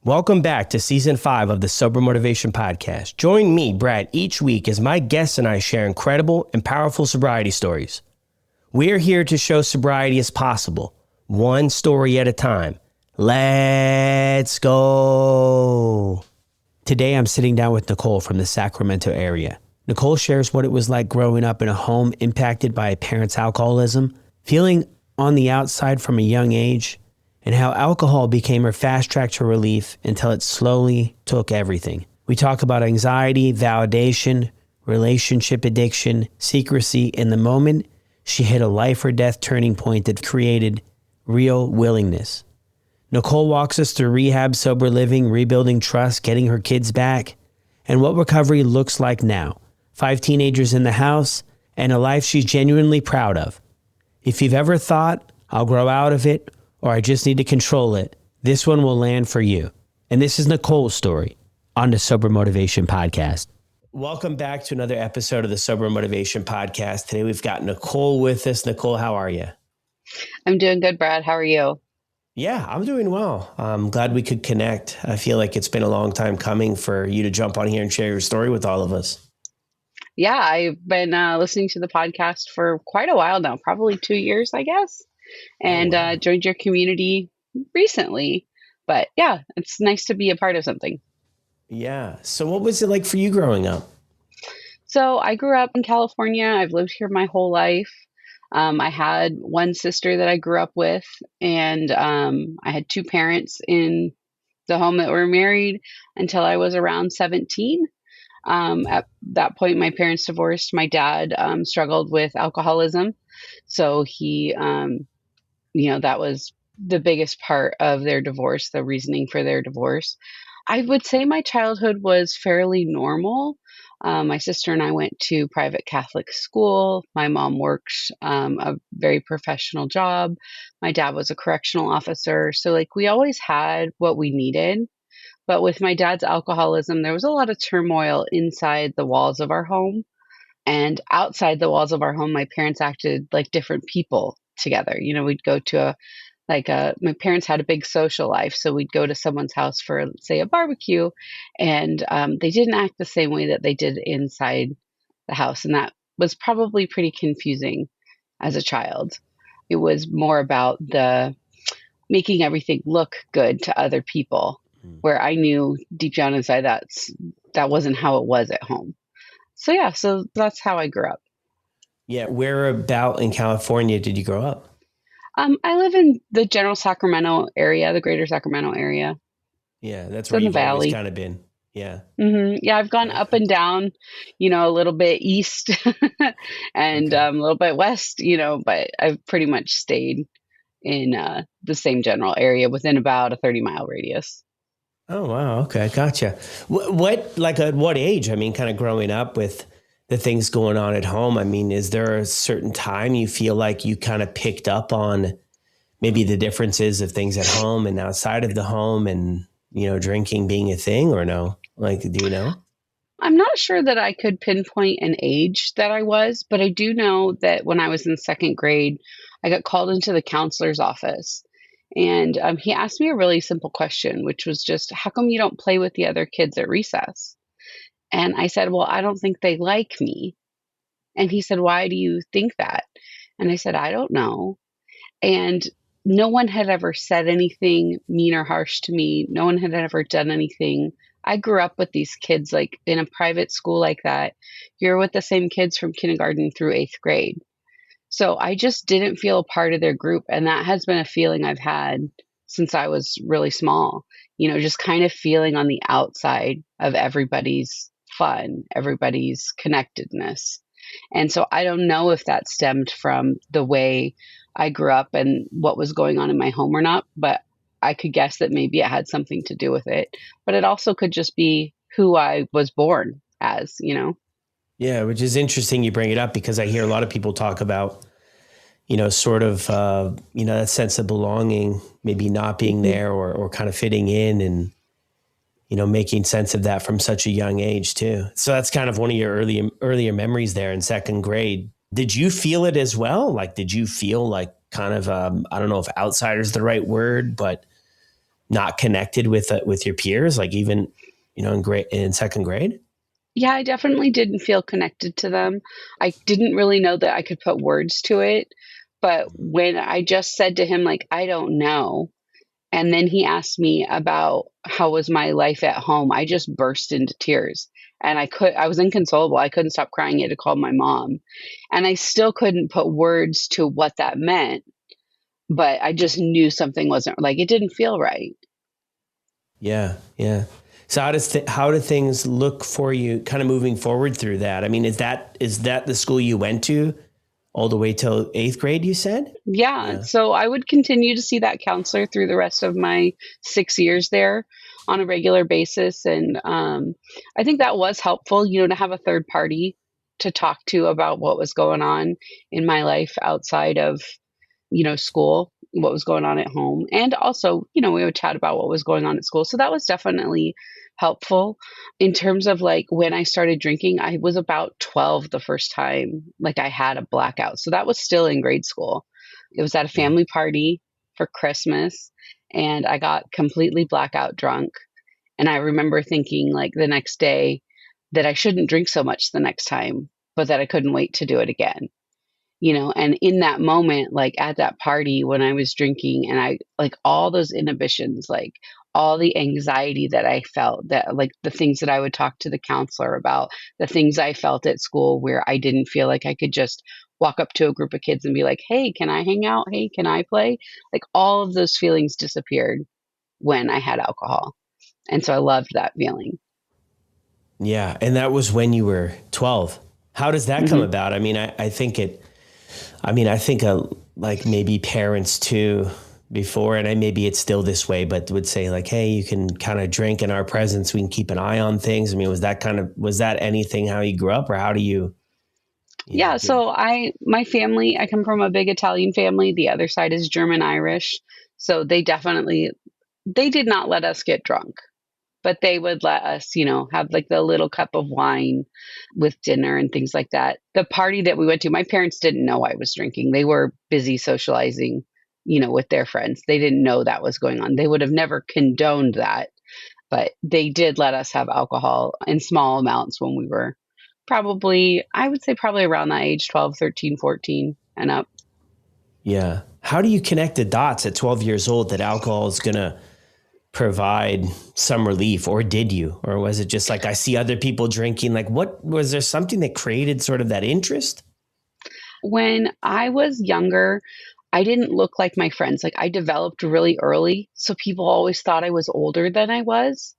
Welcome back to Season 5 of the Sober Motivation Podcast. Join me, Brad, each week as my guests and I share incredible and powerful sobriety stories. We're here to show sobriety is possible, one story at a time. Let's go. Today, I'm sitting down with Nicole from the Sacramento area. Nicole shares what it was like growing up in a home impacted by a parent's alcoholism, feeling on the outside from a young age, and how alcohol became her fast track to relief until it slowly took everything. We talk about anxiety, validation, relationship addiction, secrecy, and the moment she hit a life or death turning point that created real willingness. Nicole walks us through rehab, sober living, rebuilding trust, getting her kids back, and what recovery looks like now. 5 teenagers in the house, and a life she's genuinely proud of. If you've ever thought, I'll grow out of it, or I just need to control it, this one will land for you. And this is Nicole's story on the Sober Motivation Podcast. Welcome back to another episode of the Sober Motivation Podcast. Today we've got Nicole with us. Nicole, how are you? I'm doing good, Brad. How are you? Yeah, I'm doing well. I'm glad we could connect. I feel like it's been a long time coming for you to jump on here and share your story with all of us. Yeah, I've been listening to the podcast for quite a while now, probably 2 years, I guess, and joined your community recently. But yeah, it's nice to be a part of something. Yeah. So what was it like for you growing up? So I grew up in California. I've lived here my whole life. I had one sister that I grew up with, and I had 2 parents in the home that were married until I was around 17. At that point, my parents divorced. My dad struggled with alcoholism. So he, that was the biggest part of their divorce, the reasoning for their divorce. I would say my childhood was fairly normal. My sister and I went to private Catholic school. My mom worked a very professional job. My dad was a correctional officer. So we always had what we needed. But with my dad's alcoholism, there was a lot of turmoil inside the walls of our home. And outside the walls of our home, my parents acted like different people together. We'd go to my parents had a big social life. So we'd go to someone's house for, say, a barbecue, and they didn't act the same way that they did inside the house. And that was probably pretty confusing as a child. It was more about the making everything look good to other people, where I knew deep down inside that wasn't how it was at home. So yeah, so that's how I grew up. Yeah. Where about in California did you grow up? I live in the general Sacramento area, the greater Sacramento area. Yeah, that's where you've always kind of been. Yeah. Mm-hmm. Yeah, I've gone up and down, a little bit east and a little bit west, but I've pretty much stayed in the same general area within about a 30-mile radius. Oh, wow. Okay. Gotcha. At what age? I mean, kind of growing up with the things going on at home. I mean, is there a certain time you feel like you kind of picked up on maybe the differences of things at home and outside of the home and, drinking being a thing or no? Do you know? I'm not sure that I could pinpoint an age that I was, but I do know that when I was in 2nd grade, I got called into the counselor's office. And he asked me a really simple question, which was just, how come you don't play with the other kids at recess? And I said, well, I don't think they like me. And he said, why do you think that? And I said, I don't know. And no one had ever said anything mean or harsh to me. No one had ever done anything. I grew up with these kids, in a private school like that. You're with the same kids from kindergarten through 8th grade. So I just didn't feel a part of their group. And that has been a feeling I've had since I was really small, just kind of feeling on the outside of everybody's fun, everybody's connectedness. And so I don't know if that stemmed from the way I grew up and what was going on in my home or not, but I could guess that maybe it had something to do with it. But it also could just be who I was born as, Yeah, which is interesting you bring it up because I hear a lot of people talk about, sort of, that sense of belonging, maybe not being there or kind of fitting in and, making sense of that from such a young age too. So that's kind of one of your earlier memories there in 2nd grade. Did you feel it as well? Did you feel like kind of, I don't know if outsider is the right word, but not connected with your peers, like even, in second grade? Yeah, I definitely didn't feel connected to them. I didn't really know that I could put words to it. But when I just said to him, like, I don't know, and then he asked me about how was my life at home, I just burst into tears. And I was inconsolable. I couldn't stop crying. I had to call my mom. And I still couldn't put words to what that meant, but I just knew something wasn't like, it didn't feel right. Yeah, yeah. So how do things look for you kind of moving forward through that? I mean, is that the school you went to all the way till eighth grade, you said? Yeah, Yeah. so I would continue to see that counselor through the rest of my 6 years there on a regular basis. And I think that was helpful, to have a third party to talk to about what was going on in my life outside of school, what was going on at home. And also, we would chat about what was going on at school. So that was definitely helpful. In terms of like when I started drinking, I was about 12 the first time like I had a blackout. So that was still in grade school. It was at a Yeah. family party for Christmas, and I got completely blackout drunk. And I remember thinking like the next day that I shouldn't drink so much the next time, but that I couldn't wait to do it again. And in that moment, like at that party when I was drinking, and I like all those inhibitions, like all the anxiety that I felt, that like the things that I would talk to the counselor about, the things I felt at school where I didn't feel like I could just walk up to a group of kids and be like, hey, can I hang out? Hey, can I play? Like all of those feelings disappeared when I had alcohol. And so I loved that feeling. Yeah. And that was when you were 12. How does that come Hmm. about? I mean, I think like maybe parents too before, and maybe it's still this way, but would say like, hey, you can kind of drink in our presence. We can keep an eye on things. I mean, was that anything how you grew up, or how do Yeah, did, so my family, I come from a big Italian family. The other side is German Irish. So they did not let us get drunk, but they would let us, have like the little cup of wine with dinner and things like that. The party that we went to, my parents didn't know I was drinking. They were busy socializing, with their friends. They didn't know that was going on. They would have never condoned that, but they did let us have alcohol in small amounts when we were probably, I would say probably around that age, 12, 13, 14 and up. yeah. How do you connect the dots at 12 years old that alcohol is going to provide some relief, or did you, or was it just like, I see other people drinking? Like, what was there something that created sort of that interest? When I was younger, I didn't look like my friends. Like I developed really early. So people always thought I was older than I was.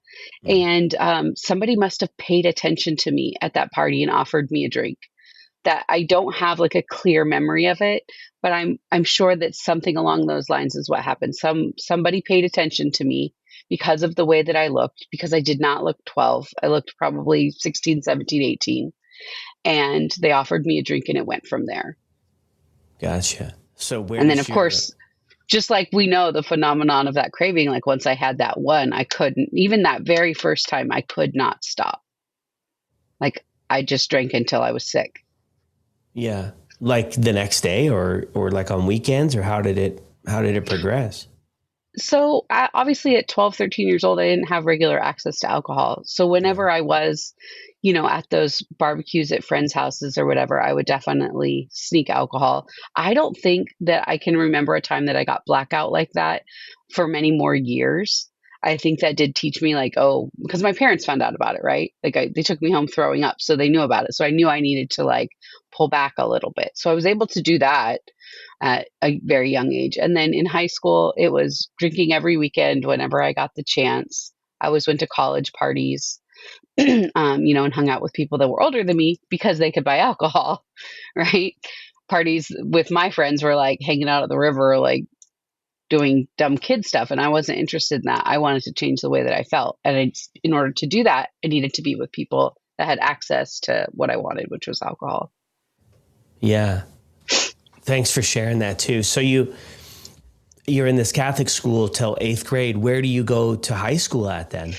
Mm. And somebody must have paid attention to me at that party and offered me a drink. That I don't have like a clear memory of it, but I'm sure that something along those lines is what happened. Somebody paid attention to me because of the way that I looked, because I did not look 12. I looked probably 16, 17, 18, and they offered me a drink and it went from there. Gotcha. So where And then does of your course, just like we know the phenomenon of that craving, like once I had that one, I couldn't, even that very first time, I could not stop. Like I just drank until I was sick. Yeah. Like the next day, or like on weekends, or how did it progress? So obviously at 12, 13 years old, I didn't have regular access to alcohol. So Yeah. whenever I was, at those barbecues at friends' houses or whatever, I would definitely sneak alcohol. I don't think that I can remember a time that I got blackout like that for many more years. I think that did teach me like, oh, because my parents found out about it, right? Like they took me home throwing up, so they knew about it. So I knew I needed to like pull back a little bit. So I was able to do that at a very young age. And then in high school, it was drinking every weekend whenever I got the chance. I always went to college parties, and hung out with people that were older than me because they could buy alcohol, right? Parties with my friends were like hanging out at the river, like doing dumb kid stuff. And I wasn't interested in that. I wanted to change the way that I felt. And in order to do that, I needed to be with people that had access to what I wanted, which was alcohol. Yeah. Thanks for sharing that too. So you're in this Catholic school till eighth grade. Where do you go to high school at then?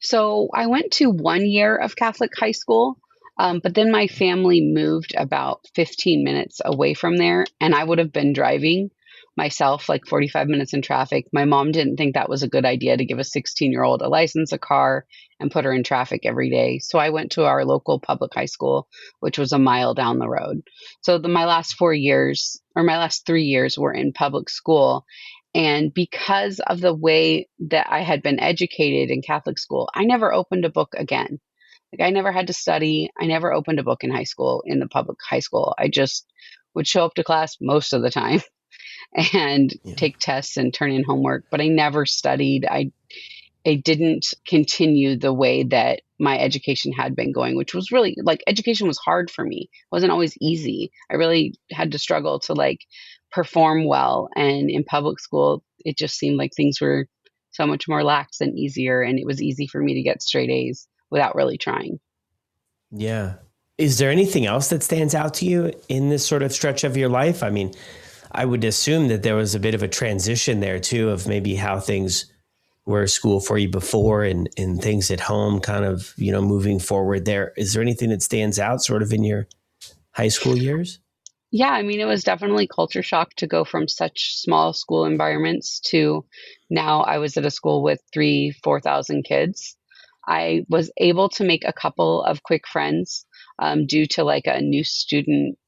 So I went to 1 year of Catholic high school, but then my family moved about 15 minutes away from there, and I would have been driving myself like 45 minutes in traffic. My mom didn't think that was a good idea to give a 16-year-old a license, a car, and put her in traffic every day. So I went to our local public high school, which was a mile down the road. So my last 4 years, or my last 3 years, were in public school. And because of the way that I had been educated in Catholic school, I never opened a book again. Like I never had to study. I never opened a book in high school, in the public high school. I just would show up to class most of the time and Yeah. take tests and turn in homework, but I never studied. I didn't continue the way that my education had been going, which was really like education was hard for me. It wasn't always easy. I really had to struggle to like perform well. And in public school, it just seemed like things were so much more lax and easier. And it was easy for me to get straight A's without really trying. Yeah. Is there anything else that stands out to you in this sort of stretch of your life? I mean, I would assume that there was a bit of a transition there too, of maybe how things were at school for you before and things at home kind of, moving forward there. Is there anything that stands out sort of in your high school years? Yeah, I mean, it was definitely culture shock to go from such small school environments to now I was at a school with 4,000 kids. I was able to make a couple of quick friends due to like a new student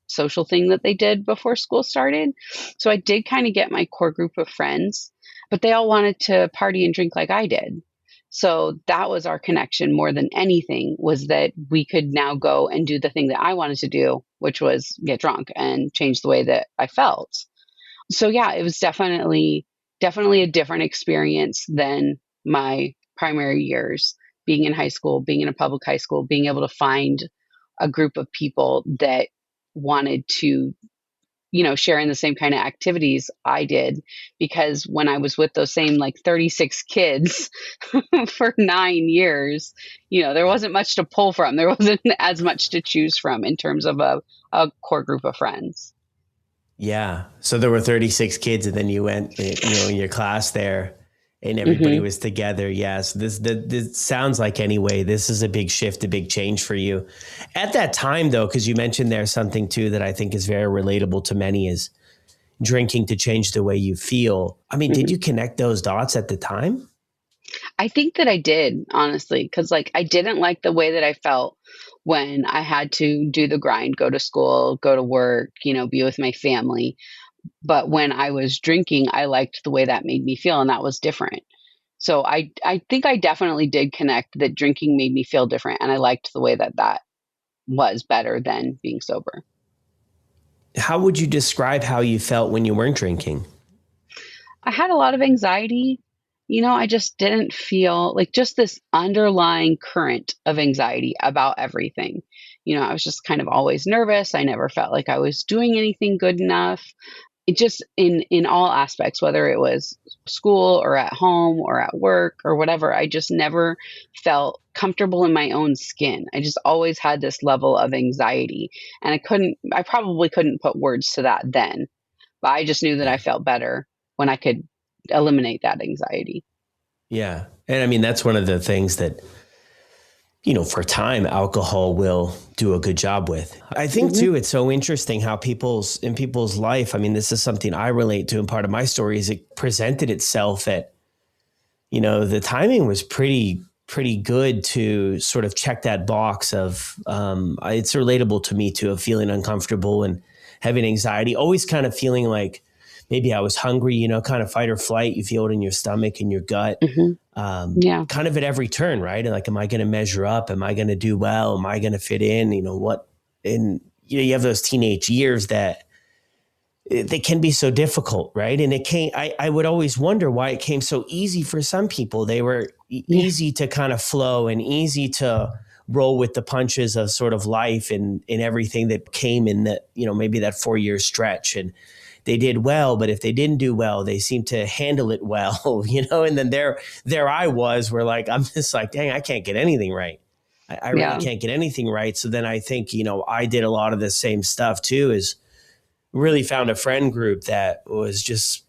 social thing that they did before school started. So I did kind of get my core group of friends, but they all wanted to party and drink like I did. So that was our connection more than anything, was that we could now go and do the thing that I wanted to do, which was get drunk and change the way that I felt. So yeah, it was definitely a different experience than my primary years, being in high school, being in a public high school, being able to find a group of people that wanted to, share in the same kind of activities I did. Because when I was with those same like 36 kids for 9 years, there wasn't much to pull from. There wasn't as much to choose from in terms of a core group of friends. Yeah. So there were 36 kids and then you went, in your class there and everybody was together. Yes. This sounds like anyway, this is a big shift, a big change for you at that time though, because you mentioned there's something too that I think is very relatable to many is drinking to change the way you feel. I mean, did you connect those dots at the time? I think that I did, honestly, because like I didn't like the way that I felt when I had to do the grind, go to school, go to work, be with my family. But when I was drinking, I liked the way that made me feel, and that was different. So I think I definitely did connect that drinking made me feel different, and I liked the way that was better than being sober. How would you describe how you felt when you weren't drinking? I had a lot of anxiety. I just didn't feel like just this underlying current of anxiety about everything. I was just kind of always nervous. I never felt like I was doing anything good enough. It just in all aspects, whether it was school or at home or at work or whatever, I just never felt comfortable in my own skin. I just always had this level of anxiety, and I probably couldn't put words to that then, but I just knew that I felt better when I could eliminate that anxiety. Yeah. And I mean, that's one of the things that, for a time, alcohol will do a good job with. I think too, it's so interesting how in people's life, I mean, this is something I relate to, and part of my story is it presented itself at, the timing was pretty good to sort of check that box of, it's relatable to me too, of feeling uncomfortable and having anxiety, always kind of feeling like maybe I was hungry, kind of fight or flight. You feel it in your stomach and your gut, Yeah. kind of at every turn, right? And like, am I going to measure up? Am I going to do well? Am I going to fit in? What? And you have those teenage years that they can be so difficult, right? And I would always wonder why it came so easy for some people. They were easy to kind of flow and easy to roll with the punches of sort of life and everything that came in that, maybe that 4-year stretch. And they did well, but if they didn't do well, they seemed to handle it well, and then there I was, where like, I'm just like, dang, I can't get anything right. I really can't get anything right. So then I think, I did a lot of the same stuff too, is really found a friend group that was just,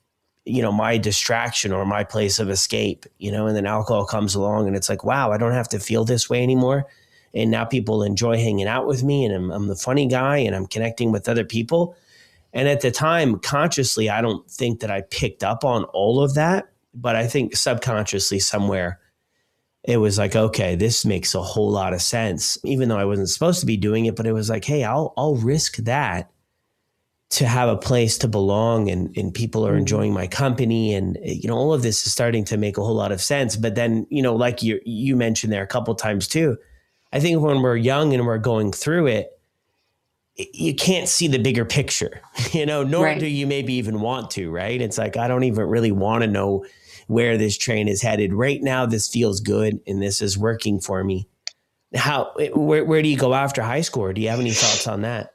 my distraction or my place of escape, and then alcohol comes along and it's like, wow, I don't have to feel this way anymore. And now people enjoy hanging out with me and I'm the funny guy and I'm connecting with other people. And at the time, consciously, I don't think that I picked up on all of that, but I think subconsciously somewhere it was like, okay, this makes a whole lot of sense, even though I wasn't supposed to be doing it. But it was like, hey, I'll risk that to have a place to belong, and people are enjoying my company. And, all of this is starting to make a whole lot of sense. But then, like you mentioned there a couple of times too, I think when we're young and we're going through it, you can't see the bigger picture, nor Right. do you maybe even want to, right? It's like, I don't even really want to know where this train is headed. Right now, this feels good and this is working for me. Where do you go after high school? Or do you have any thoughts on that?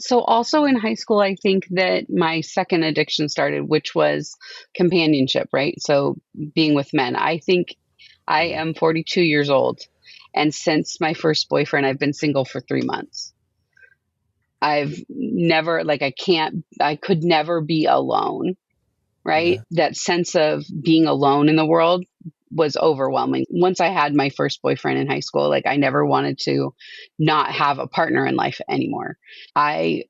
So also in high school, I think that my second addiction started, which was companionship, right? So being with men. I think I am 42 years old. And since my first boyfriend, I've been single for 3 months. I've never, I could never be alone, right? Yeah. That sense of being alone in the world was overwhelming. Once I had my first boyfriend in high school, I never wanted to not have a partner in life anymore. I,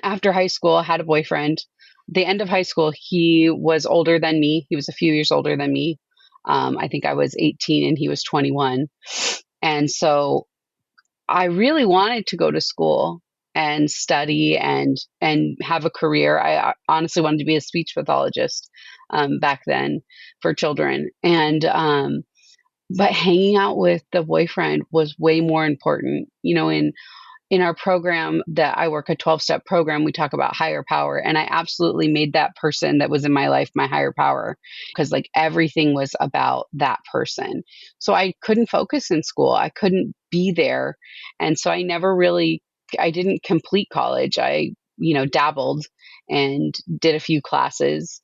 after high school, had a boyfriend. The end of high school, he was older than me. He was a few years older than me. I think I was 18 and he was 21. And so I really wanted to go to school and study and have a career. I honestly wanted to be a speech pathologist back then for children. And but hanging out with the boyfriend was way more important. In our program that I work, a 12-step program, we talk about higher power. And I absolutely made that person that was in my life my higher power, because everything was about that person. So I couldn't focus in school. I couldn't be there. And so I didn't complete college. I, dabbled and did a few classes.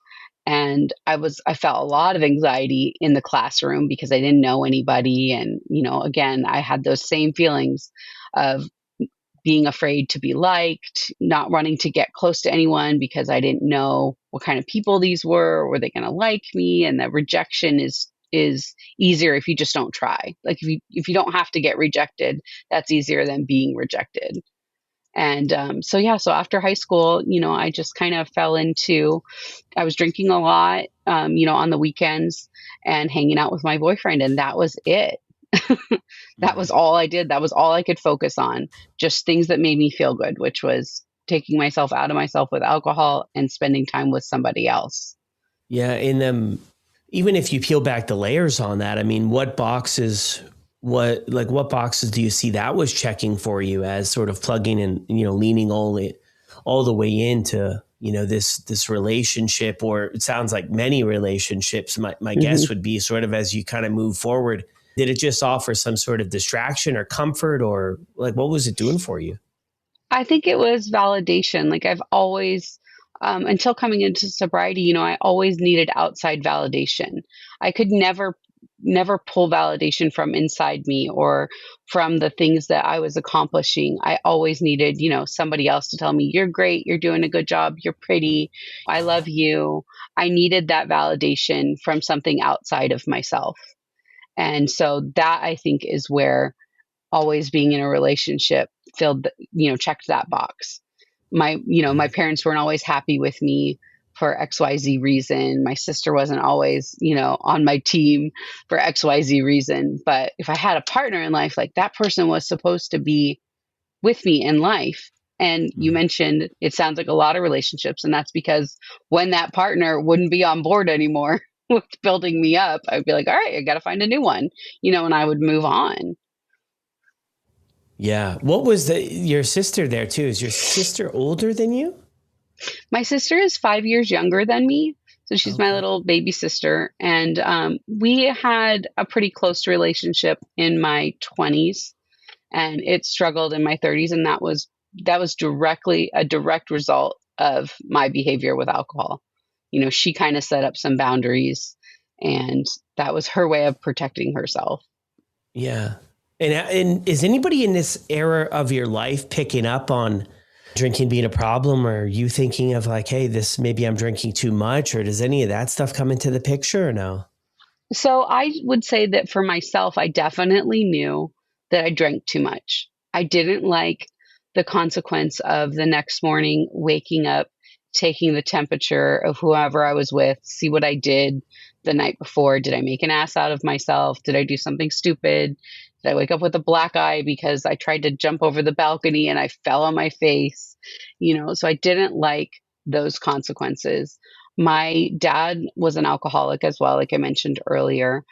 And I felt a lot of anxiety in the classroom because I didn't know anybody. And, again, I had those same feelings of being afraid to be liked, not wanting to get close to anyone because I didn't know what kind of people these were. Were they going to like me? And that rejection is easier if you just don't try. If you don't have to get rejected, that's easier than being rejected. And so after high school, I just kind of fell into, I was drinking a lot, on the weekends and hanging out with my boyfriend, and that was it. That was all I did. That was all I could focus on. Just things that made me feel good, which was taking myself out of myself with alcohol and spending time with somebody else. Yeah. And even if you peel back the layers on that, I mean, what boxes do you see that was checking for you as sort of plugging and, leaning all the way into, this relationship, or it sounds like many relationships. My guess would be sort of as you kind of move forward, did it just offer some sort of distraction or comfort, or what was it doing for you? I think it was validation. I've always, until coming into sobriety, I always needed outside validation. I could never pull validation from inside me or from the things that I was accomplishing. I always needed, somebody else to tell me, you're great, you're doing a good job, you're pretty, I love you. I needed that validation from something outside of myself. And so that, I think, is where always being in a relationship checked that box. My parents weren't always happy with me for XYZ reason. My sister wasn't always, on my team for XYZ reason. But if I had a partner in life, that person was supposed to be with me in life. And you mentioned it sounds like a lot of relationships. And that's because when that partner wouldn't be on board anymore with building me up, I'd be like, all right, I got to find a new one, and I would move on. Yeah. What was your sister there too? Is your sister older than you? My sister is 5 years younger than me. So she's my Okay. little baby sister. And we had a pretty close relationship in my 20s, and it struggled in my 30s. And that was directly a direct result of my behavior with alcohol. She kind of set up some boundaries, and that was her way of protecting herself. Yeah. And is anybody in this era of your life picking up on drinking being a problem, or you thinking of hey, maybe I'm drinking too much, or does any of that stuff come into the picture or no? So I would say that for myself, I definitely knew that I drank too much. I didn't like the consequence of the next morning waking up, taking the temperature of whoever I was with, see what I did the night before. Did I make an ass out of myself? Did I do something stupid? Did I wake up with a black eye because I tried to jump over the balcony and I fell on my face? So I didn't like those consequences. My dad was an alcoholic as well, like I mentioned earlier.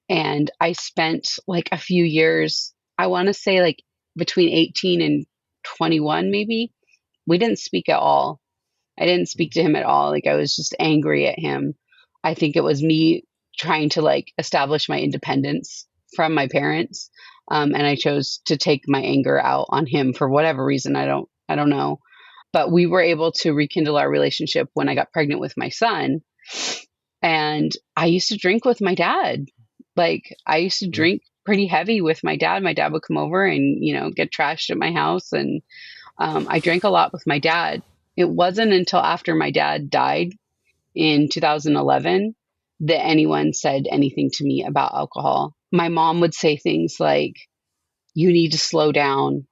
And I spent like a few years, I want to say like between 18 and 21, maybe. We didn't speak at all. I didn't speak to him at all. Like I was just angry at him. I think it was me trying to like establish my independence from my parents. And I chose to take my anger out on him for whatever reason. I don't know. But we were able to rekindle our relationship when I got pregnant with my son. And I used to drink with my dad. Like I used to drink pretty heavy with my dad. My dad would come over and, get trashed at my house. And I drank a lot with my dad. It wasn't until after my dad died in 2011 that anyone said anything to me about alcohol. My mom would say things like, you need to slow down.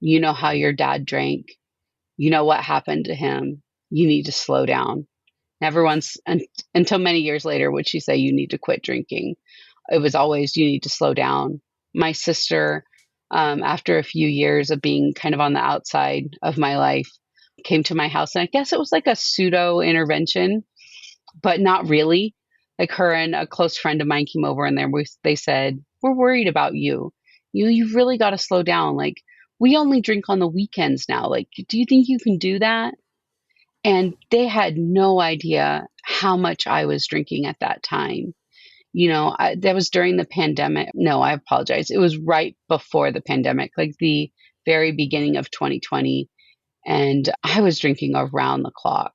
You know how your dad drank. You know what happened to him. You need to slow down. Never once, until many years later, would she say, you need to quit drinking. It was always, you need to slow down. My sister, after a few years of being kind of on the outside of my life, came to my house. And I guess it was like a pseudo intervention, but not really. Like her and a close friend of mine came over and they said, we're worried about you. You've really got to slow down. Like we only drink on the weekends now. Like, do you think you can do that? And they had no idea how much I was drinking at that time. That was during the pandemic. No, I apologize. It was right before the pandemic, like the very beginning of 2020. And I was drinking around the clock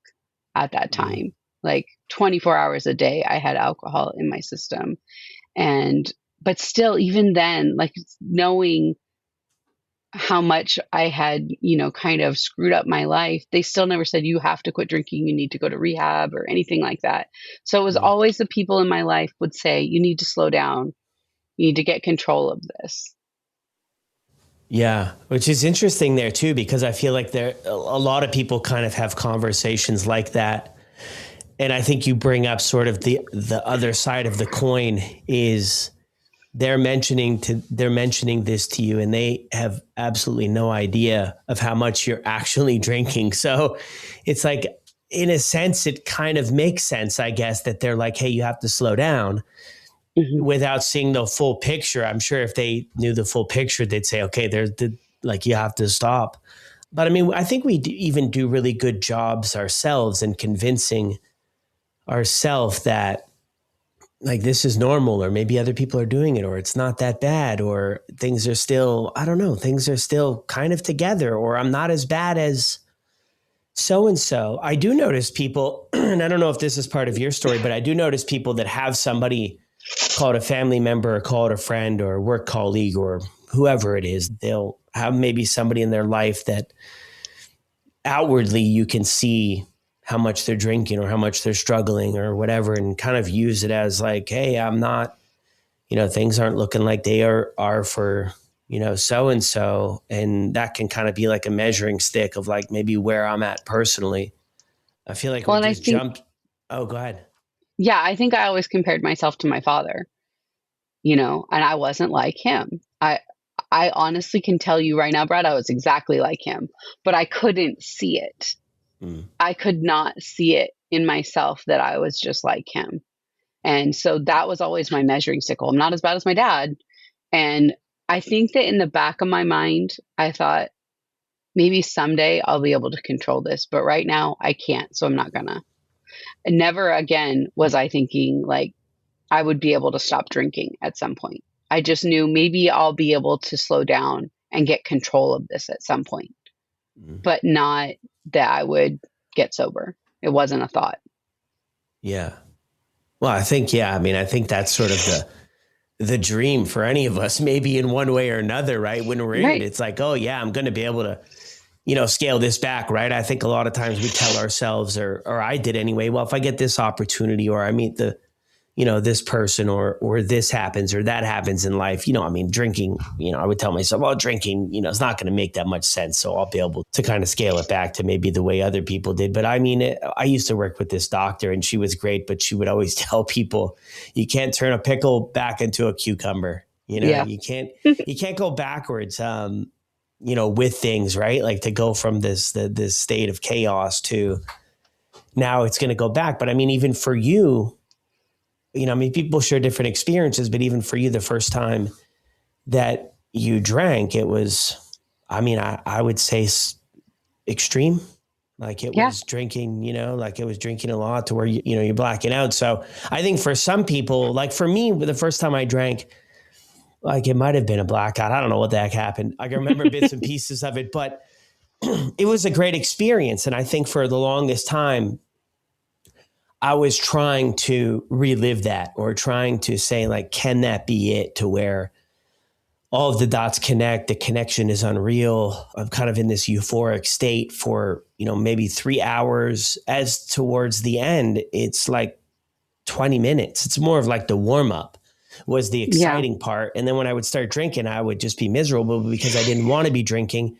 at that time, like 24 hours a day. I had alcohol in my system. But still, even then, like knowing how much I had, kind of screwed up my life, they still never said, you have to quit drinking, you need to go to rehab or anything like that. So it was always the people in my life would say, you need to slow down. You need to get control of this. Yeah, which is interesting there too, because I feel like a lot of people kind of have conversations like that. And I think you bring up sort of the other side of the coin is they're mentioning this to you and they have absolutely no idea of how much you're actually drinking. So it's like, in a sense, it kind of makes sense, I guess, that they're like, hey, you have to slow down without seeing the full picture. I'm sure if they knew the full picture, they'd say, okay, like you have to stop. But I mean, I think we even do really good jobs ourselves in convincing ourselves that like this is normal, or maybe other people are doing it, or it's not that bad, or things are still, I don't know, things are still kind of together, or I'm not as bad as so-and-so. I do notice people, and I don't know if this is part of your story, but I do notice people that have somebody, call it a family member or call it a friend or a work colleague or whoever it is, they'll have maybe somebody in their life that outwardly you can see how much they're drinking or how much they're struggling or whatever, and kind of use it as like, hey, I'm not, things aren't looking like they are for, so-and-so. And that can kind of be like a measuring stick of like maybe where I'm at personally. I feel like we just jumped. Oh, go ahead. Yeah, I think I always compared myself to my father, and I wasn't like him. I honestly can tell you right now, Brad, I was exactly like him, but I couldn't see it. I could not see it in myself that I was just like him. And so that was always my measuring stick. I'm not as bad as my dad. And I think that in the back of my mind, I thought maybe someday I'll be able to control this, but right now I can't. So I'm not gonna. And never again was I thinking like I would be able to stop drinking at some point. I just knew maybe I'll be able to slow down and get control of this at some point, but not that I would get sober. It wasn't a thought. Yeah. Well, I think that's sort of the dream for any of us, maybe in one way or another, right? When we're in it, it's like, oh yeah, I'm going to be able to, scale this back, right? I think a lot of times we tell ourselves, or I did anyway, well, if I get this opportunity or I meet the this person or this happens or that happens in life. I mean, drinking, I would tell myself, well, drinking, it's not going to make that much sense. So I'll be able to kind of scale it back to maybe the way other people did. But I mean, I used to work with this doctor and she was great, but she would always tell people, you can't turn a pickle back into a cucumber. Yeah. You can't go backwards, with things, right? Like to go from this state of chaos to now it's going to go back. But I mean, even for you, I mean, people share different experiences, but even for you, the first time that you drank, it was, I mean, I would say extreme. Like it was drinking, like it was drinking a lot to where, you're blacking out. So I think for some people, like for me, the first time I drank, like it might've been a blackout. I don't know what the heck happened. I can remember bits and pieces of it, but it was a great experience. And I think for the longest time, I was trying to relive that or trying to say, like, can that be it, to where all of the dots connect, the connection is unreal. I'm kind of in this euphoric state for, maybe 3 hours. As towards the end, it's like 20 minutes. It's more of like the warm up was the exciting part. And then when I would start drinking, I would just be miserable because I didn't want to be drinking.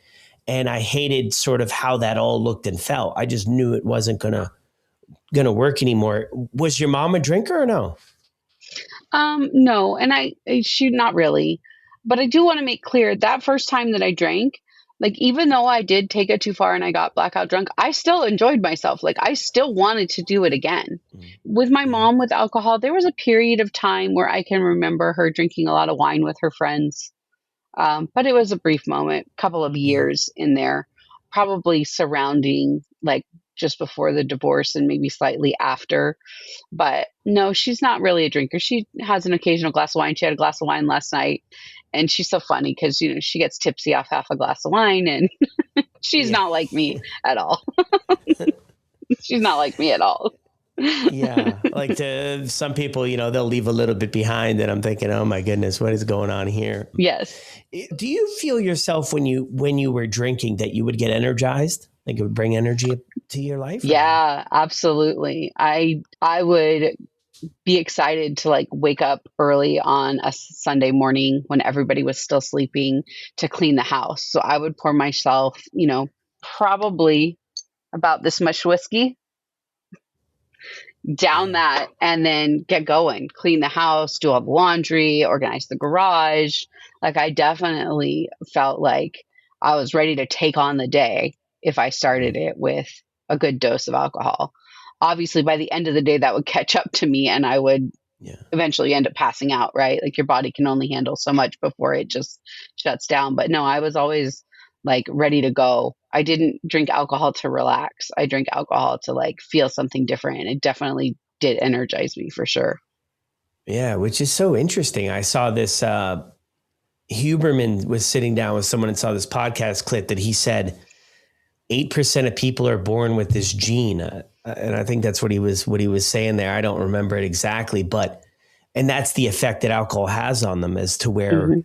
And I hated sort of how that all looked and felt. I just knew it wasn't going to work anymore. Was your mom a drinker or no? No, and she not really, but I do want to make clear that first time that I drank, like, even though I did take it too far and I got blackout drunk, I still enjoyed myself. Like, I still wanted to do it again. With my mom with alcohol, there was a period of time where I can remember her drinking a lot of wine with her friends. But it was a brief moment, couple of years in there, probably surrounding like just before the divorce and maybe slightly after. But no, she's not really a drinker. She has an occasional glass of wine. She had a glass of wine last night. And she's so funny because, she gets tipsy off half a glass of wine, and she's not like me at all. She's not like me at all. Yeah. Like to some people, they'll leave a little bit behind, and I'm thinking, oh my goodness, what is going on here? Yes. Do you feel yourself when you were drinking that you would get energized? Like it would bring energy to your life? Yeah, absolutely. I would be excited to like wake up early on a Sunday morning when everybody was still sleeping to clean the house. So I would pour myself, probably about this much whiskey down that, and then get going, clean the house, do all the laundry, organize the garage. Like I definitely felt like I was ready to take on the day if I started it with a good dose of alcohol. Obviously, by the end of the day, that would catch up to me and I would eventually end up passing out, right? Like your body can only handle so much before it just shuts down. But no, I was always like ready to go. I didn't drink alcohol to relax. I drank alcohol to like feel something different. And it definitely did energize me for sure. Yeah, which is so interesting. I saw this, Huberman was sitting down with someone and saw this podcast clip that he said 8% of people are born with this gene. And I think that's what he was saying there. I don't remember it exactly, and that's the effect that alcohol has on them, as to where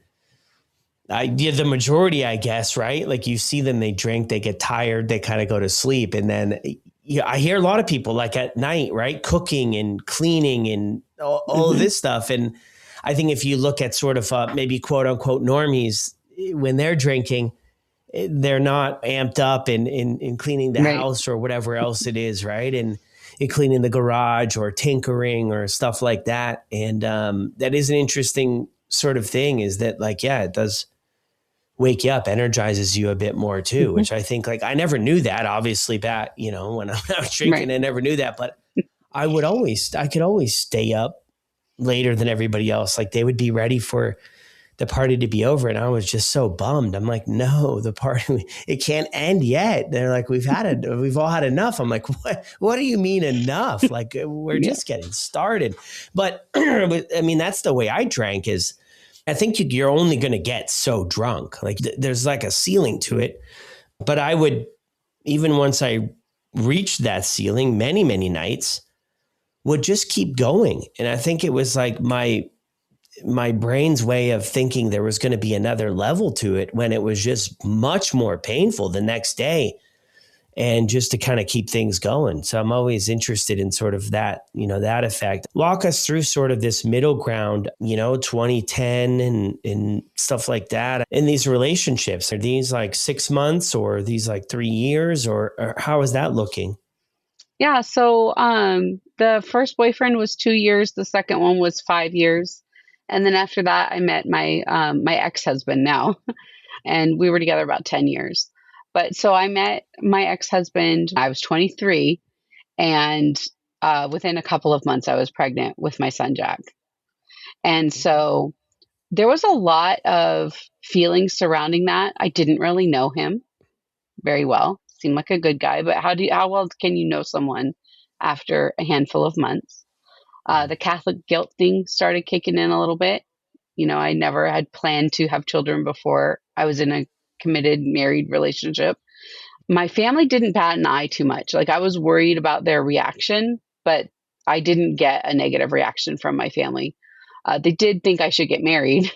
the majority, I guess, right? Like you see them, they drink, they get tired, they kind of go to sleep. And then I hear a lot of people like at night, right? Cooking and cleaning and all of this stuff. And I think if you look at sort of maybe quote unquote normies, when they're drinking, they're not amped up in cleaning the house or whatever else it is, right? And cleaning the garage or tinkering or stuff like that. And that is an interesting sort of thing, is that like, yeah, it does wake you up, energizes you a bit more too, which I think like I never knew that, obviously back, when I was drinking, I never knew that, but I could always stay up later than everybody else. Like they would be ready for the party to be over. And I was just so bummed. I'm like, no, the party, it can't end yet. They're like, we've all had enough. I'm like, what do you mean enough? Like we're just getting started. But I mean, that's the way I drank. Is I think you're only going to get so drunk. Like there's like a ceiling to it. But I would, even once I reached that ceiling, many, many nights would just keep going. And I think it was like my brain's way of thinking there was going to be another level to it, when it was just much more painful the next day. and just to kind of keep things going. So I'm always interested in sort of that, that effect. Walk us through sort of this middle ground, 2010 and stuff like that in these relationships. Are these like 6 months or are these like 3 years or how is that looking? Yeah. So the first boyfriend was 2 years. The second one was 5 years. And then after that, I met my ex-husband now, and we were together about 10 years. But so I met my ex-husband, I was 23, and within a couple of months, I was pregnant with my son, Jack. And so there was a lot of feelings surrounding that. I didn't really know him very well. Seemed like a good guy, but how well can you know someone after a handful of months? The Catholic guilt thing started kicking in a little bit. I never had planned to have children before I was in a committed married relationship. My family didn't bat an eye too much. Like, I was worried about their reaction, but I didn't get a negative reaction from my family. They did think I should get married,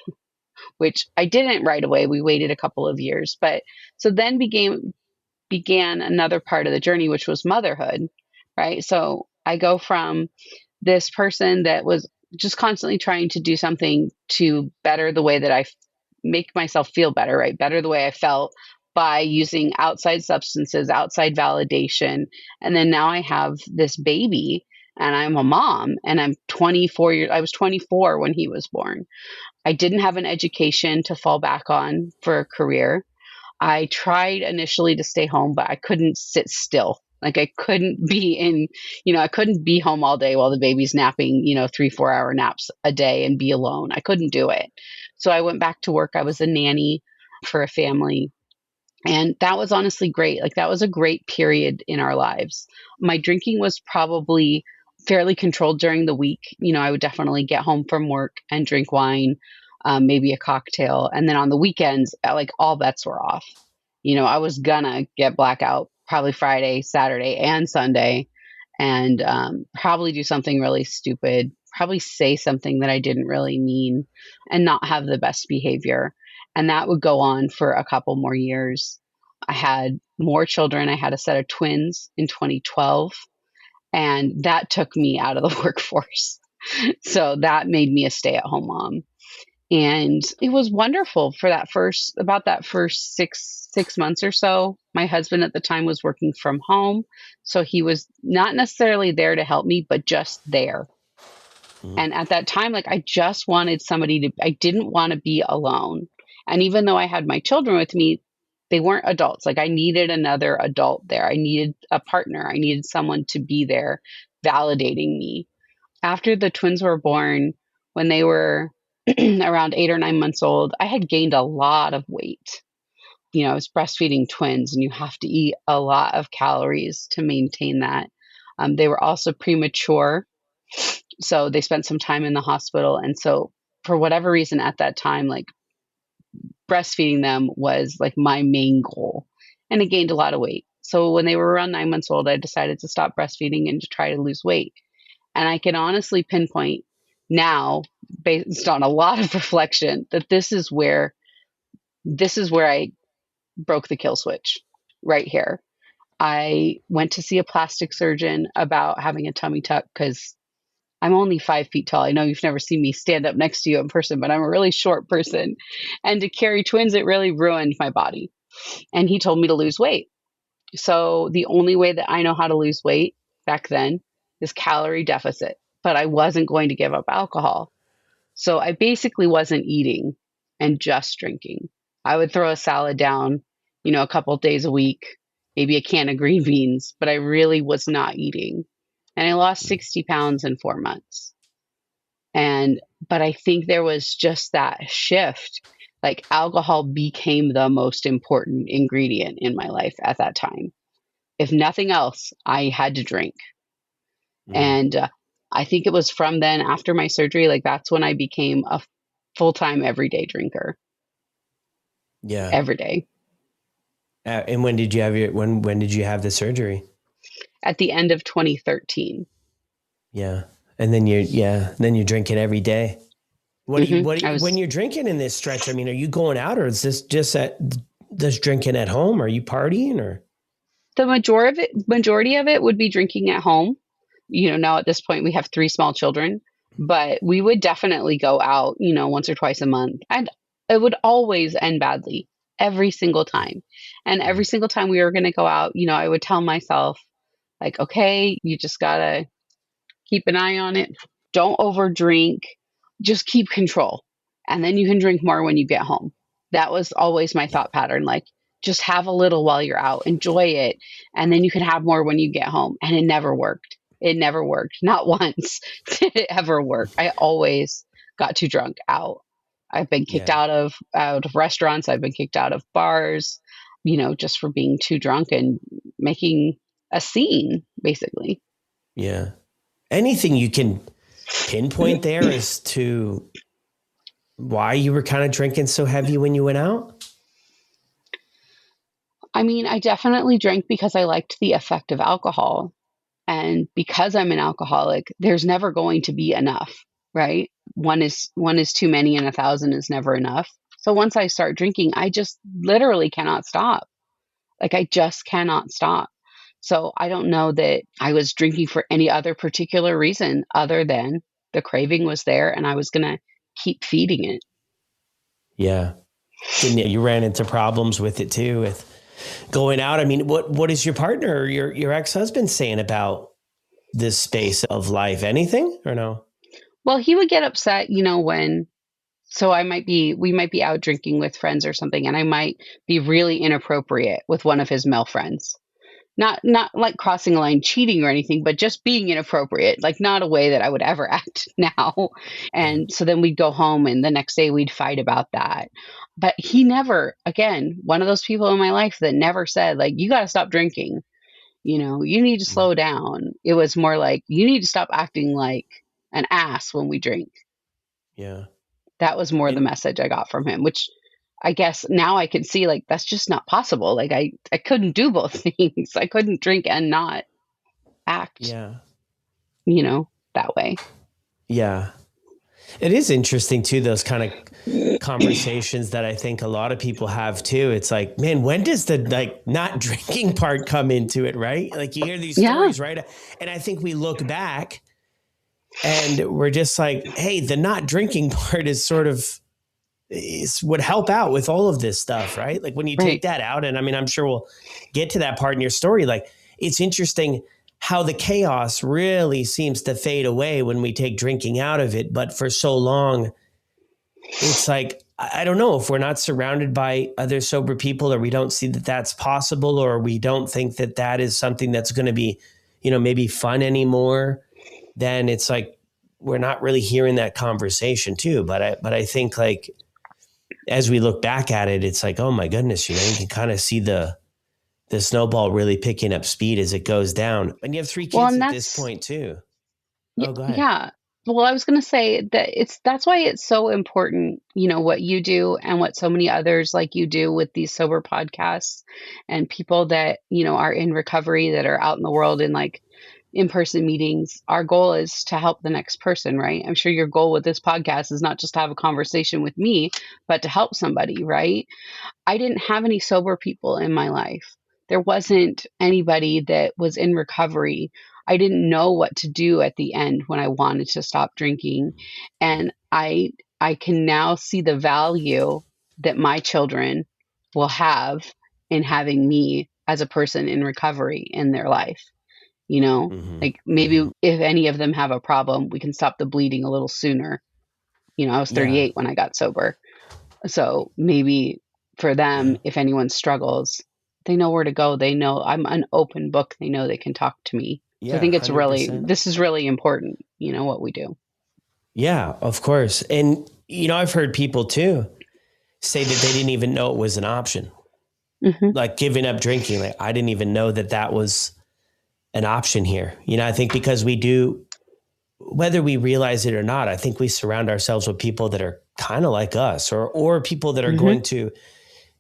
which I didn't right away. We waited a couple of years. But so then began another part of the journey, which was motherhood, right? So I go from this person that was just constantly trying to do something to better the way that make myself feel better, right? Better the way I felt by using outside substances, outside validation. And then now I have this baby and I'm a mom and I'm 24 years, I was 24 when he was born. I didn't have an education to fall back on for a career. I tried initially to stay home, but I couldn't sit still. Like, I couldn't be I couldn't be home all day while the baby's napping, 3-4 hour naps a day and be alone. I couldn't do it. So I went back to work. I was a nanny for a family. And that was honestly great. Like, that was a great period in our lives. My drinking was probably fairly controlled during the week. I would definitely get home from work and drink wine, maybe a cocktail. And then on the weekends, like, all bets were off. I was gonna get blackout probably Friday, Saturday, and Sunday, and probably do something really stupid, probably say something that I didn't really mean, and not have the best behavior. And that would go on for a couple more years. I had more children. I had a set of twins in 2012, and that took me out of the workforce. So that made me a stay-at-home mom. And it was wonderful for about that first six months or so. My husband at the time was working from home. So he was not necessarily there to help me, but just there. And at that time, like, I just wanted I didn't want to be alone. And even though I had my children with me, they weren't adults. Like, I needed another adult there. I needed a partner. I needed someone to be there validating me. After the twins were born, when they were around 8 or 9 months old, I had gained a lot of weight. I was breastfeeding twins, and you have to eat a lot of calories to maintain that. They were also premature, so they spent some time in the hospital. And so, for whatever reason at that time, like, breastfeeding them was like my main goal, and I gained a lot of weight. So when they were around 9 months old, I decided to stop breastfeeding and to try to lose weight. And I can honestly pinpoint now, based on a lot of reflection, that this is where I broke the kill switch, right here. I went to see a plastic surgeon about having a tummy tuck because I'm only 5 feet tall. I know you've never seen me stand up next to you in person, but I'm a really short person. And to carry twins, it really ruined my body. And he told me to lose weight. So the only way that I know how to lose weight back then is calorie deficit, but I wasn't going to give up alcohol. So I basically wasn't eating and just drinking. I would throw a salad down, a couple of days a week, maybe a can of green beans, but I really was not eating. And I lost 60 pounds in 4 months. But I think there was just that shift. Like, alcohol became the most important ingredient in my life at that time. If nothing else, I had to drink. And I think it was from then, after my surgery, like, that's when I became a full-time everyday drinker. Yeah. Every day. And when did you have when did you have the surgery? At the end of 2013. Yeah. And then you're drinking every day. When you're drinking in this stretch, I mean, are you going out, or is this just drinking at home? Are you partying, or? The majority of it would be drinking at home. Now at this point we have three small children, but we would definitely go out, once or twice a month. And it would always end badly every single time. And every single time we were going to go out, I would tell myself, like, okay, you just gotta keep an eye on it. Don't overdrink. Just keep control. And then you can drink more when you get home. That was always my thought pattern. Like, just have a little while you're out, enjoy it. And then you can have more when you get home. And it never worked. It never worked. Not once did it ever work. I always got too drunk out. I've been kicked Yeah. out of restaurants. I've been kicked out of bars, just for being too drunk and making a scene, basically. Yeah. Anything you can pinpoint there as to why you were kind of drinking so heavy when you went out? I mean, I definitely drank because I liked the effect of alcohol. And because I'm an alcoholic, there's never going to be enough, right? One is too many and 1,000 is never enough. So once I start drinking, I just literally cannot stop. Like, I just cannot stop. So I don't know that I was drinking for any other particular reason other than the craving was there and I was going to keep feeding it. Yeah. And you ran into problems with it too, with going out. I mean, what is your partner or your ex-husband saying about this space of life? Anything or no? Well, he would get upset, so we might be out drinking with friends or something, and I might be really inappropriate with one of his male friends. Not like crossing a line cheating or anything, but just being inappropriate, like not a way that I would ever act now. Yeah. And so then we'd go home and the next day we'd fight about that. But he never, again, one of those people in my life that never said, like, you got to stop drinking, you need to slow down. It was more like, you need to stop acting like an ass when we drink. Yeah. That was more the And message I got from him, which I guess now I can see, like, that's just not possible. Like, I couldn't do both things. I couldn't drink and not act, yeah. that way. Yeah. It is interesting too, those kind of conversations that I think a lot of people have too. It's like, man, when does the not drinking part come into it, right? Like, you hear these stories, right? And I think we look back and we're just like, hey, the not drinking part is would help out with all of this stuff, right? Like, when you take that out, and I mean, I'm sure we'll get to that part in your story. Like, it's interesting how the chaos really seems to fade away when we take drinking out of it. But for so long, it's like, I don't know if we're not surrounded by other sober people, or we don't see that that's possible, or we don't think that that is something that's going to be, maybe fun anymore. Then it's like, we're not really hearing that conversation too. But I think, like, as we look back at it, it's like, oh my goodness, you can kind of see the snowball really picking up speed as it goes down. And you have 3 kids at this point too. Oh, go ahead. Yeah. Well, I was going to say that that's why it's so important, what you do and what so many others like you do with these sober podcasts, and people that, are in recovery, that are out in the world in, like, in-person meetings. Our goal is to help the next person, right? I'm sure your goal with this podcast is not just to have a conversation with me, but to help somebody, right? I didn't have any sober people in my life. There wasn't anybody that was in recovery. I didn't know what to do at the end when I wanted to stop drinking. And I can now see the value that my children will have in having me as a person in recovery in their life. Like, maybe if any of them have a problem, we can stop the bleeding a little sooner. I was 38 when I got sober. So maybe for them, if anyone struggles, they know where to go. They know I'm an open book. They know they can talk to me. So I think 100%. this is really important, what we do. Yeah, of course. And, I've heard people too say that they didn't even know it was an option. Like, giving up drinking. Like, I didn't even know that was an option here. I think because we do, whether we realize it or not, I think we surround ourselves with people that are kind of like us, or people that are going to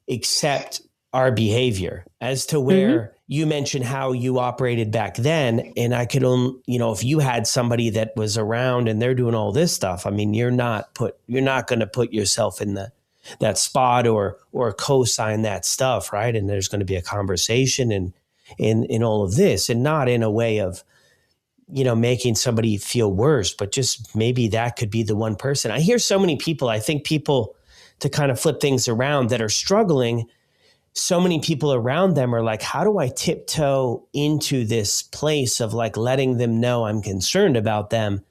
accept our behavior, as to where you mentioned how you operated back then. And I could only, if you had somebody that was around and they're doing all this stuff, I mean, you're not going to put yourself in that spot or co-sign that stuff. Right. And there's going to be a conversation, and in all of this, and not in a way of, making somebody feel worse, but just maybe that could be the one person. I hear so many people, I think people, to kind of flip things around, that are struggling, so many people around them are like, how do I tiptoe into this place of like letting them know I'm concerned about them?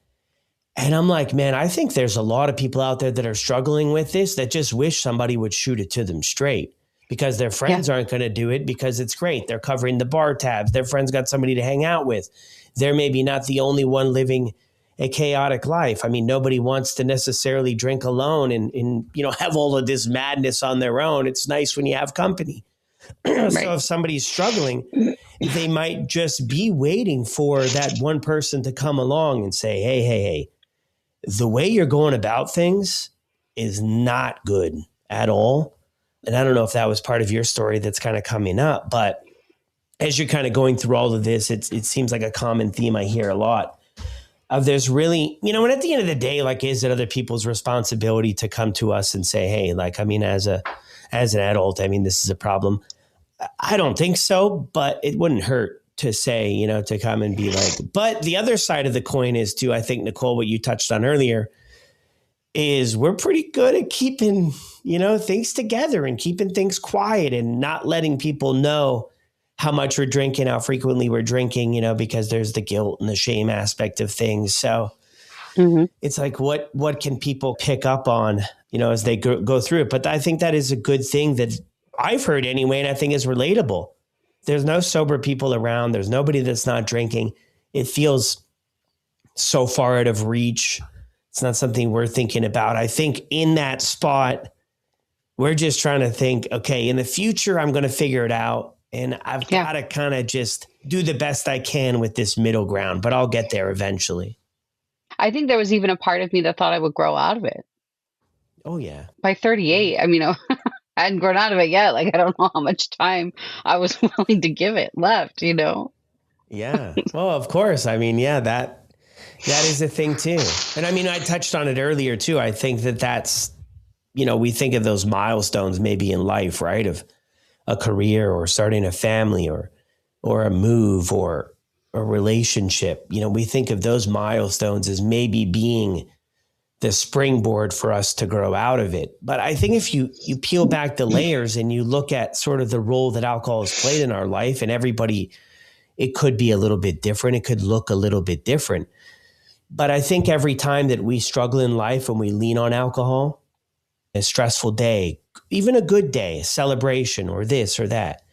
And I'm like, man, I think there's a lot of people out there that are struggling with this that just wish somebody would shoot it to them straight, because their Yeah. friends aren't going to do it because it's great. They're covering the bar tabs. Their friends got somebody to hang out with. They're maybe not the only one living a chaotic life. I mean, nobody wants to necessarily drink alone and have all of this madness on their own. It's nice when you have company. So Right. if somebody's struggling, they might just be waiting for that one person to come along and say, hey, the way you're going about things is not good at all. And I don't know if that was part of your story that's kind of coming up, but as you're kind of going through all of this, it seems like a common theme I hear a lot of. There's really, and at the end of the day, like, is it other people's responsibility to come to us and say, hey, like, I mean, as an adult, I mean, this is a problem. I don't think so, but it wouldn't hurt to say, to come and be like, but the other side of the coin is too, I think, Nicole, what you touched on earlier, is we're pretty good at keeping, things together and keeping things quiet and not letting people know how much we're drinking, how frequently we're drinking, because there's the guilt and the shame aspect of things. So Hmm. it's like, what can people pick up on, as they go through it? But I think that is a good thing that I've heard anyway, and I think is relatable. There's no sober people around. There's nobody that's not drinking. It feels so far out of reach. It's not something we're thinking about. I think in that spot, we're just trying to think, okay, in the future, I'm going to figure it out. And I've Yeah. got to kind of just do the best I can with this middle ground, but I'll get there eventually. I think there was even a part of me that thought I would grow out of it. Oh, yeah. By Yeah. 38, I mean, I hadn't grown out of it yet. Like, I don't know how much time I was willing to give it left. Yeah. Well, of course. I mean, yeah, that is a thing too. And I mean, I touched on it earlier too. I think that's, we think of those milestones maybe in life, right? Of a career or starting a family or a move or a relationship. We think of those milestones as maybe being the springboard for us to grow out of it. But I think if you peel back the layers and you look at sort of the role that alcohol has played in our life, and everybody, it could be a little bit different. It could look a little bit different. But I think every time that we struggle in life and we lean on alcohol, a stressful day, even a good day, a celebration or this or that,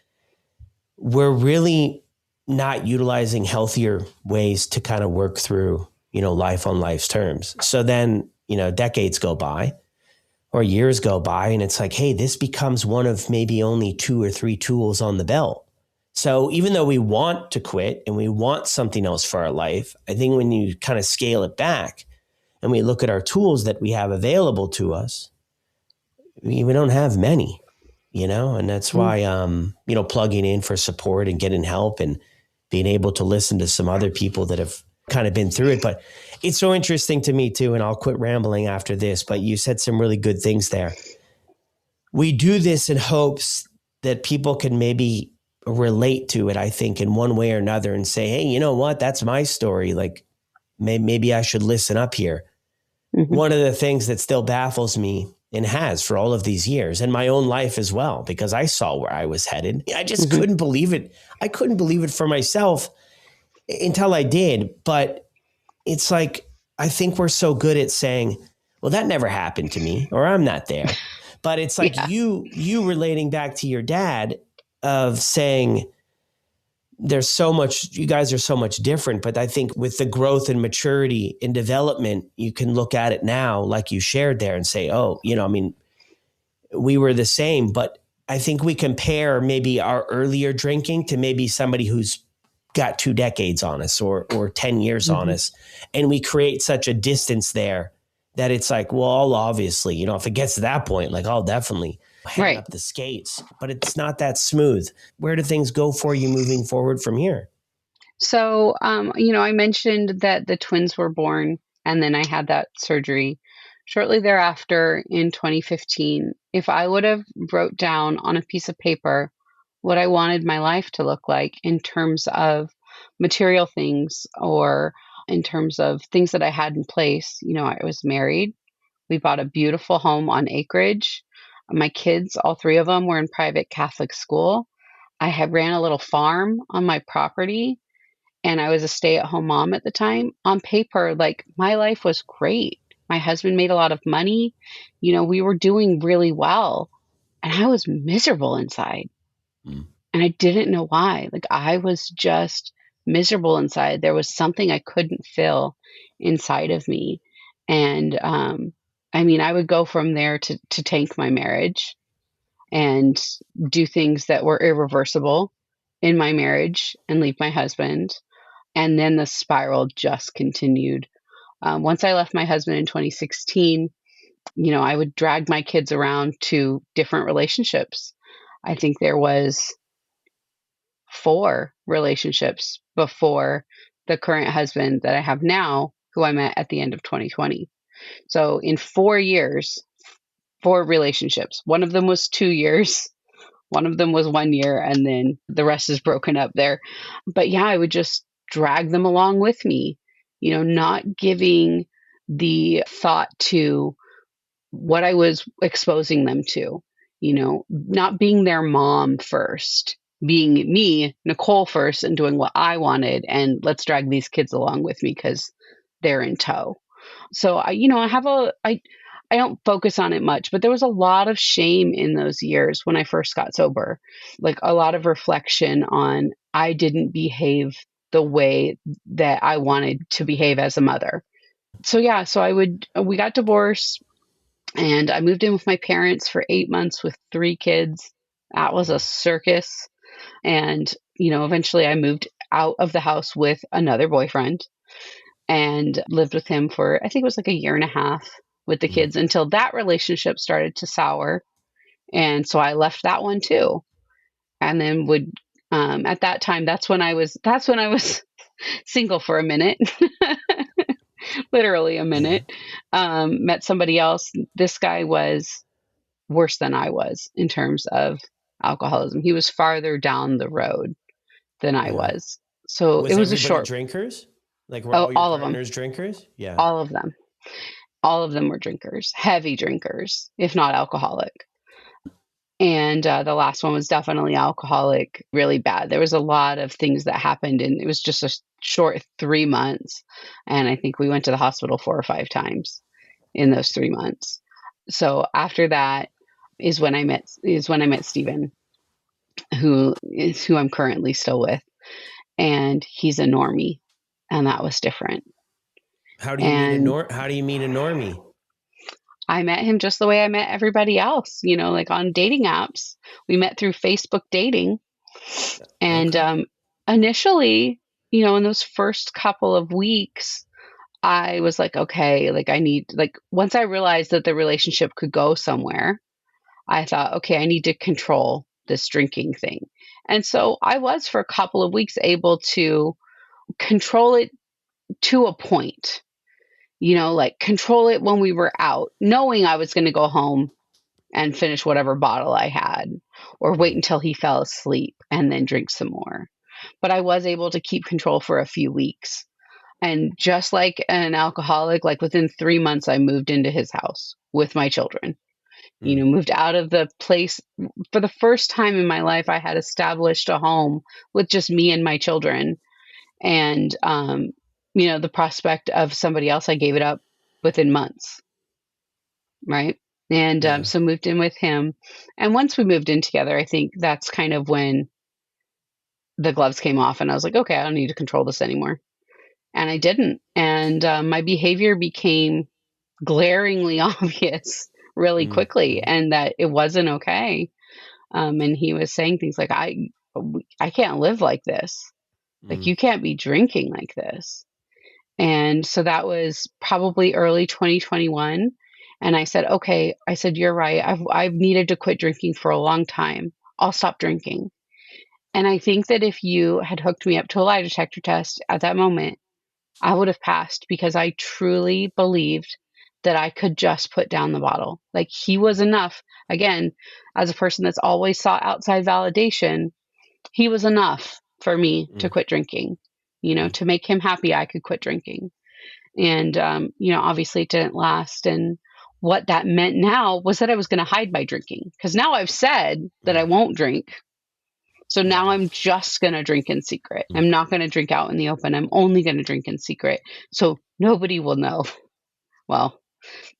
we're really not utilizing healthier ways to kind of work through, life on life's terms. So then, decades go by or years go by, and it's like, hey, this becomes one of maybe only 2 or 3 tools on the belt. So even though we want to quit and we want something else for our life, I think when you kind of scale it back and we look at our tools that we have available to us, we don't have many, and that's why, plugging in for support and getting help and being able to listen to some other people that have kind of been through it. But it's so interesting to me too, and I'll quit rambling after this, but you said some really good things there. We do this in hopes that people can maybe relate to it, I think, in one way or another and say, hey, you know what? That's my story. Like, maybe I should listen up here. Hmm. One of the things that still baffles me, and has for all of these years, and my own life as well, because I saw where I was headed. I just Hmm. couldn't believe it. I couldn't believe it for myself until I did. But it's like, I think we're so good at saying, well, that never happened to me, or I'm not there. But it's like Yeah. you relating back to your dad of saying, there's so much, you guys are so much different. But I think with the growth and maturity and development, you can look at it now, like you shared there, and say, oh, I mean, we were the same. But I think we compare maybe our earlier drinking to maybe somebody who's got 2 decades on us or 10 years on Hmm. us. And we create such a distance there that it's like, well, obviously, if it gets to that point, like, I'll definitely hang Right. up the skates, but it's not that smooth. Where do things go for you moving forward from here? So, I mentioned that the twins were born and then I had that surgery shortly thereafter in 2015. If I would have wrote down on a piece of paper what I wanted my life to look like in terms of material things or in terms of things that I had in place. I was married. We bought a beautiful home on acreage. My kids, all three of them, were in private Catholic school. I had ran a little farm on my property, and I was a stay-at-home mom at the time. On paper, like, my life was great. My husband made a lot of money. We were doing really well, and I was miserable inside. Mm. And I didn't know why. Like, I was just miserable inside. There was something I couldn't feel inside of me. And I mean, I would go from there to tank my marriage and do things that were irreversible in my marriage and leave my husband. And then the spiral just continued. Once I left my husband in 2016, I would drag my kids around to different relationships. I think there was 4 relationships before the current husband that I have now, who I met at the end of 2020. So in 4 years, 4 relationships. One of them was 2 years, one of them was 1 year, and then the rest is broken up there. But yeah, I would just drag them along with me, not giving the thought to what I was exposing them to, not being their mom first, being me, Nicole, first, and doing what I wanted. And let's drag these kids along with me because they're in tow. So I don't focus on it much, but there was a lot of shame in those years when I first got sober, like a lot of reflection on I didn't behave the way that I wanted to behave as a mother. So yeah, we got divorced. And I moved in with my parents for 8 months with 3 kids. That was a circus. And, eventually I moved out of the house with another boyfriend and lived with him for, I think it was like a year and a half with the kids until that relationship started to sour. And so I left that one too. And then at that time, that's when I was single for a minute. Literally a Yeah. minute. Met somebody else. This guy was worse than I was in terms of alcoholism. He was farther down the road than I Yeah. was. So it Was was a everybody short, drinkers? Like, were oh, all your all of them, partners drinkers? Yeah. all of them, all of them were drinkers, heavy drinkers, if not alcoholic. And the last one was definitely alcoholic, really bad. There was a lot of things that happened, and it was just a short 3 months. And I think we went to the hospital 4 or 5 times in those 3 months. So after that is when I met Stephen, who I'm currently still with, and he's a normie, and that was different. And How do you meet a normie? I met him just the way I met everybody else, like on dating apps. We met through Facebook dating. And Okay. initially, in those first couple of weeks, I was like, okay, like once I realized that the relationship could go somewhere, I thought, okay, I need to control this drinking thing. And so I was for a couple of weeks able to control it to a point, like control it when we were out, knowing I was going to go home and finish whatever bottle I had, or wait until he fell asleep and then drink some more. But I was able to keep control for a few weeks. And just like an alcoholic, like within 3 months, I moved into his house with my children. Moved out of the place. For the first time in my life, I had established a home with just me and my children. And, the prospect of somebody else, I gave it up within months. Right. And Yeah. so moved in with him. And once we moved in together, I think that's kind of when the gloves came off and I was like, okay, I don't need to control this anymore. And I didn't. And my behavior became glaringly obvious really Mm, quickly, mm, and that it wasn't okay. And he was saying things like, I can't live like this. Like, mm. you can't be drinking like this. And so that was probably early 2021. And I said, okay, I said, you're right. I've needed to quit drinking for a long time. I'll stop drinking. And I think that if you had hooked me up to a lie detector test at that moment, I would have passed, because I truly believed that I could just put down the bottle. Like he was enough. Again, as a person that's always sought outside validation, he was enough for me to Mm, quit drinking. mm, To make him happy, I could quit drinking. And, obviously it didn't last. And what that meant now was that I was going to hide my drinking because now I've said that I mm. won't drink. So now Yeah. I'm just going to drink in secret. Mm, I'm not going to drink out in the open. I'm only going to drink in secret. So nobody will know. Well,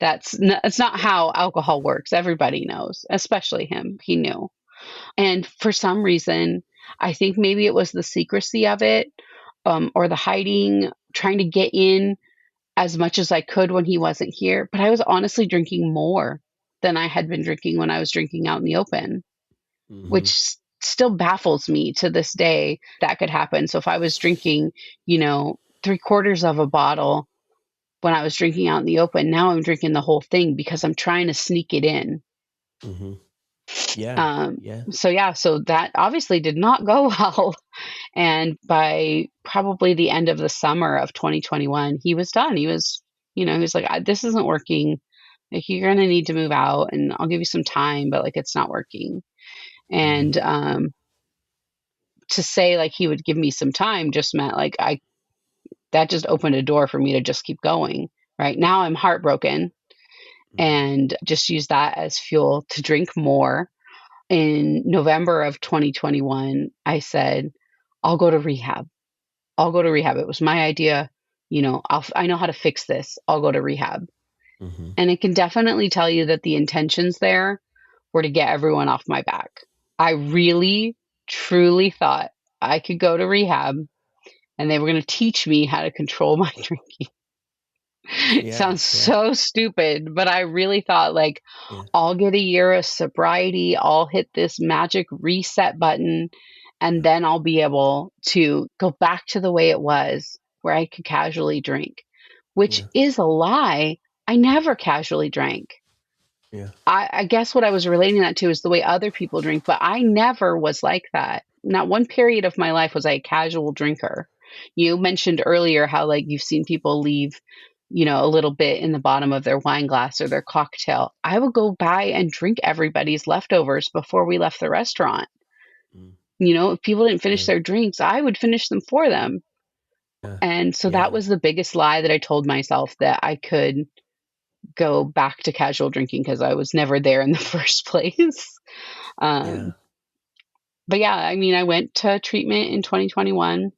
that's not how alcohol works. Everybody knows, especially him. He knew. And for some reason, I think maybe it was the secrecy of it, or the hiding, trying to get in as much as I could when he wasn't here. But I was honestly drinking more than I had been drinking when I was drinking out in the open, which mhm, still baffles me to this day that could happen. So if I was drinking, 3/4 of a bottle when I was drinking out in the open, now I'm drinking the whole thing because I'm trying to sneak it in. mhm. Yeah. Um, Yeah. so that obviously did not go well. And by probably the end of the summer of 2021, he was done. He was like, this isn't working. Like, you're going to need to move out and I'll give you some time, but like, it's not working. Mhm. And, to say like he would give me some time just meant like that just opened a door for me to just keep going. Right now I'm heartbroken Mhm. and just use that as fuel to drink more. In November of 2021, I said, I'll go to rehab. I'll go to rehab. It was my idea. I know how to fix this. I'll go to rehab. Mhm. And it can definitely tell you that the intentions there were to get everyone off my back. I really, truly thought I could go to rehab and they were going to teach me how to control my drinking. It Yeah. sounds Yeah. so stupid, but I really thought like Yeah. I'll get a year of sobriety, I'll hit this magic reset button, and Yeah. then I'll be able to go back to the way it was where I could casually drink, which Yeah. is a lie. I never casually drank. Yeah. I guess what I was relating that to is the way other people drink, but I never was like that. Not one period of my life was I a casual drinker. You mentioned earlier how like you've seen people leave, a little bit in the bottom of their wine glass or their cocktail. I would go by and drink everybody's leftovers before we left the restaurant. Mm. If people didn't finish Yeah. their drinks, I would finish them for them. Yeah. And so that Yeah. was the biggest lie that I told myself, that I could go back to casual drinking because I was never there in the first place. Yeah. Um, but yeah, I mean, I went to treatment in 2021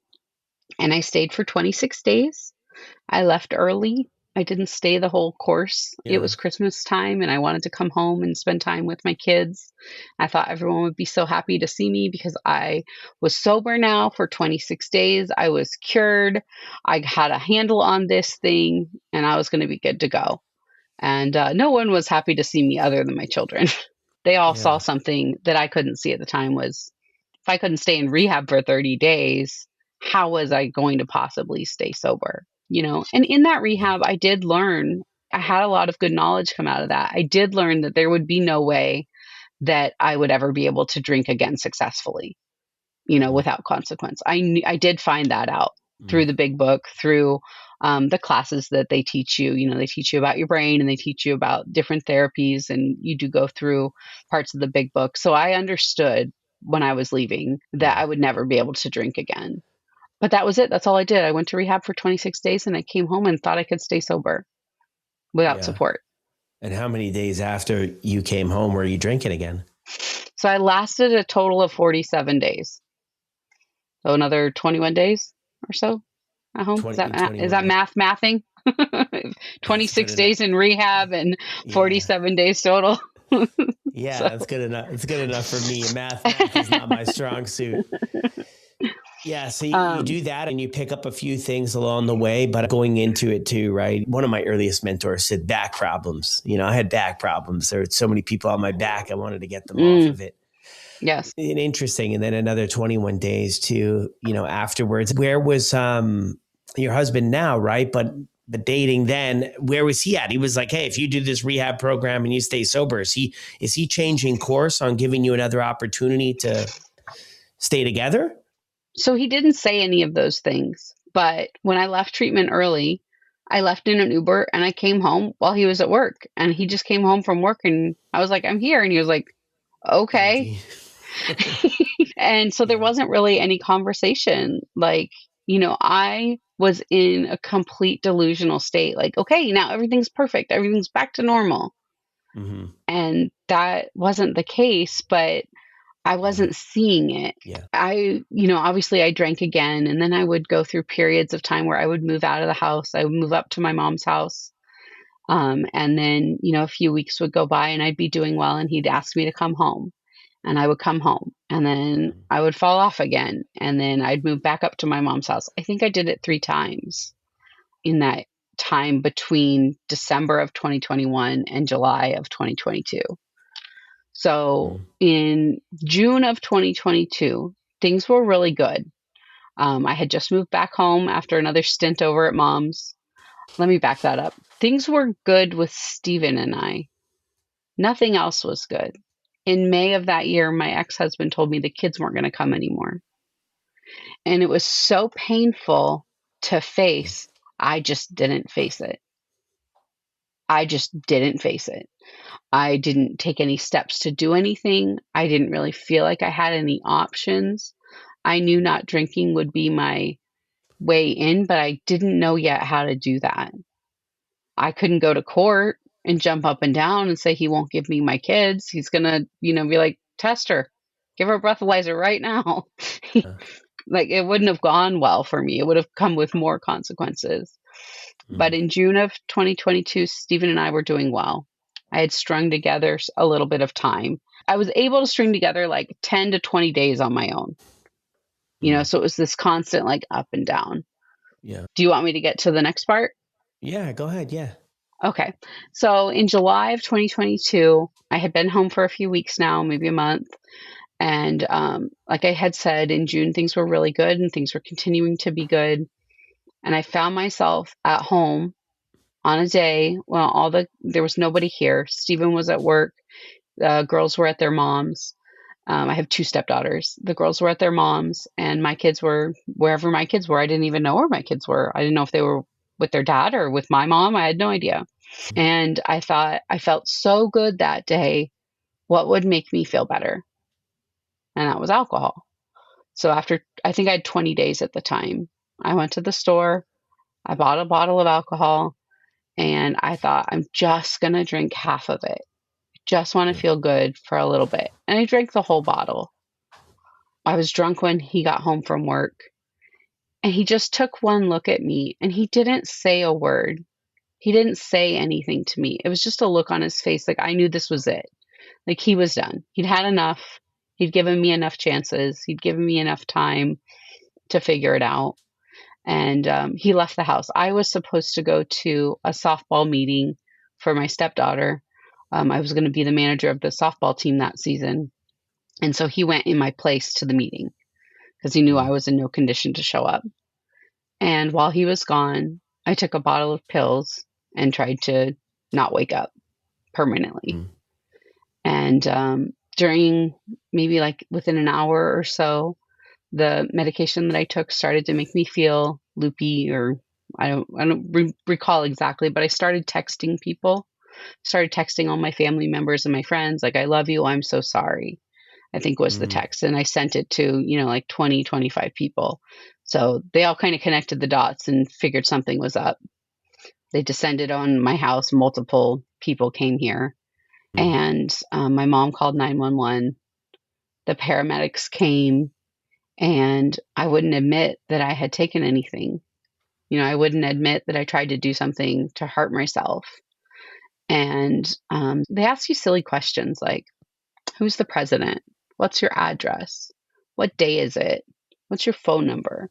and I stayed for 26 days. I left early. I didn't stay the whole course. It Yeah. was Christmas time and I wanted to come home and spend time with my kids. I thought everyone would be so happy to see me because I was sober now for 26 days. I was cured. I had a handle on this thing and I was going to be good to go. And no one was happy to see me other than my children. They all saw Yeah. something that I couldn't see at the time. Was if I couldn't stay in rehab for 30 days, how was I going to possibly stay sober? And in that Yeah. rehab, I did learn, I had a lot of good knowledge come out of that. I did learn that there would be no way that I would ever be able to drink again successfully, Mm. without consequence. I did find that out Mm. through the big book, through the classes that they teach you. They teach you about your brain and they teach you about different therapies, and you do go through parts of the big book. So I understood when I was leaving that Yeah. I would never be able to drink again. But that was it. That's all I did. I went to rehab for 26 days and I came home and thought I could stay sober without Yeah. support. And how many days after you came home were you drinking again? So I lasted a total of 47 days. So another 21 days or so at home. Is 20 that in 21 that days. mathing? That's good 26 enough. days in rehab and Yeah. 47 days total. Yeah, So that's good enough. It's good enough for me. Math is not my strong suit. Yeah, so you um do that and you pick up a few things along the way, but going into it too, right? One of my earliest mentors said back problems. I had back problems. There were so many people on my back. I wanted to get them off mm, of it. yes. And interesting. And then another 21 days too, afterwards. Where was your husband now, right? But the dating then, where was he at? He was like, hey, if you do this rehab program and you stay sober, is he changing course on giving you another opportunity to stay together? So he didn't say any of those things, but when I left treatment early, I left in an Uber and I came home while he was at work, and he just came home from work and I was like, I'm here. And he was like, Oh, okay. gee. And so there Yeah. wasn't really any conversation. Like, I was in a complete delusional state. Like, okay, now everything's perfect. Everything's back to normal. Mm-hmm. And that wasn't the case, but I Yeah. wasn't seeing it. Yeah. Obviously I drank again, and then I would go through periods of time where I would move out of the house. I would move up to my mom's house. And then, a few weeks would go by and I'd be doing well and he'd ask me to come home, and I would come home, and then I would fall off again. And then I'd move back up to my mom's house. I think I did it 3 times in that time between December of 2021 and July of 2022. So Mm-hmm. in June of 2022, things were really good. I had just moved back home after another stint over at mom's. Let me back that up. Things were good with Steven and I. Nothing else was good. In May of that year, my ex husband told me the kids weren't going to come anymore. And it was so painful to Yeah. face. I just didn't face it. I just didn't face it. I didn't take any steps to do anything. I didn't really feel like I had any options. I knew not drinking would be my way in, but I didn't know yet how to do that. I couldn't go to court and jump up and down and say he won't give me my kids. He's going to, be like, test her, give her a breathalyzer right now. Uh, Like, it wouldn't have gone well for me. It would have come with more consequences. But mm, in June of 2022, Stephen and I were doing well. I had strung together a little bit of time. I was able to string together like 10 to 20 days on my own, mm, so it was this constant like up and down. yeah. Do you want me to get to the next part? Yeah. Go ahead. Yeah. Okay. So in July of 2022, I had been home for a few weeks now, maybe a month. And like I had said, in June, things were really good and things were continuing to be good. And I found myself at home on a day when there was nobody here. Stephen was at work. The girls were at their mom's. I have two stepdaughters. The girls were at their mom's, and my kids were wherever my kids were. I didn't even know where my kids were. I didn't know if they were with their dad or with my mom. I had no idea. And I thought, I felt so good that day. What would make me feel better? And that was alcohol. So after, I think I had 20 days at the time, I went to the store. I bought a bottle of alcohol, and I thought, I'm just going to drink half of it. Just want to Yeah. feel good for a little bit. And I drank the whole bottle. I was drunk when he got home from work, and he just took one look at me and he didn't say a word. He didn't say anything to me. It was just a look on his face. Like, I knew this was it. Like, he was done. He'd had enough. He'd given me enough chances. He'd given me enough time to figure it out. And he left the house. I was supposed to go to a softball meeting for my stepdaughter. I was going to be the manager of the softball team that season. And so he went in my place to the meeting because he knew I Mm, was in no condition to show up. And while he was gone, I took a bottle of pills and tried to not wake up permanently. mm, And during maybe like within an hour or so, the medication that I took started to make me feel loopy, or I don't recall exactly, but I started texting people, started texting all my family members and my friends, like, I love you, I'm so sorry, I think was the mm, text. And I sent it to, like 20, 25 people. So they all kind of connected the dots and figured something was up. They descended on my house. Multiple people came here. mm, And my mom called 911. The paramedics came, and I wouldn't admit that I had taken anything. I wouldn't admit that I tried to do something to hurt myself. And they ask you silly questions like, who's the president? What's your address? What day is it? What's your phone number?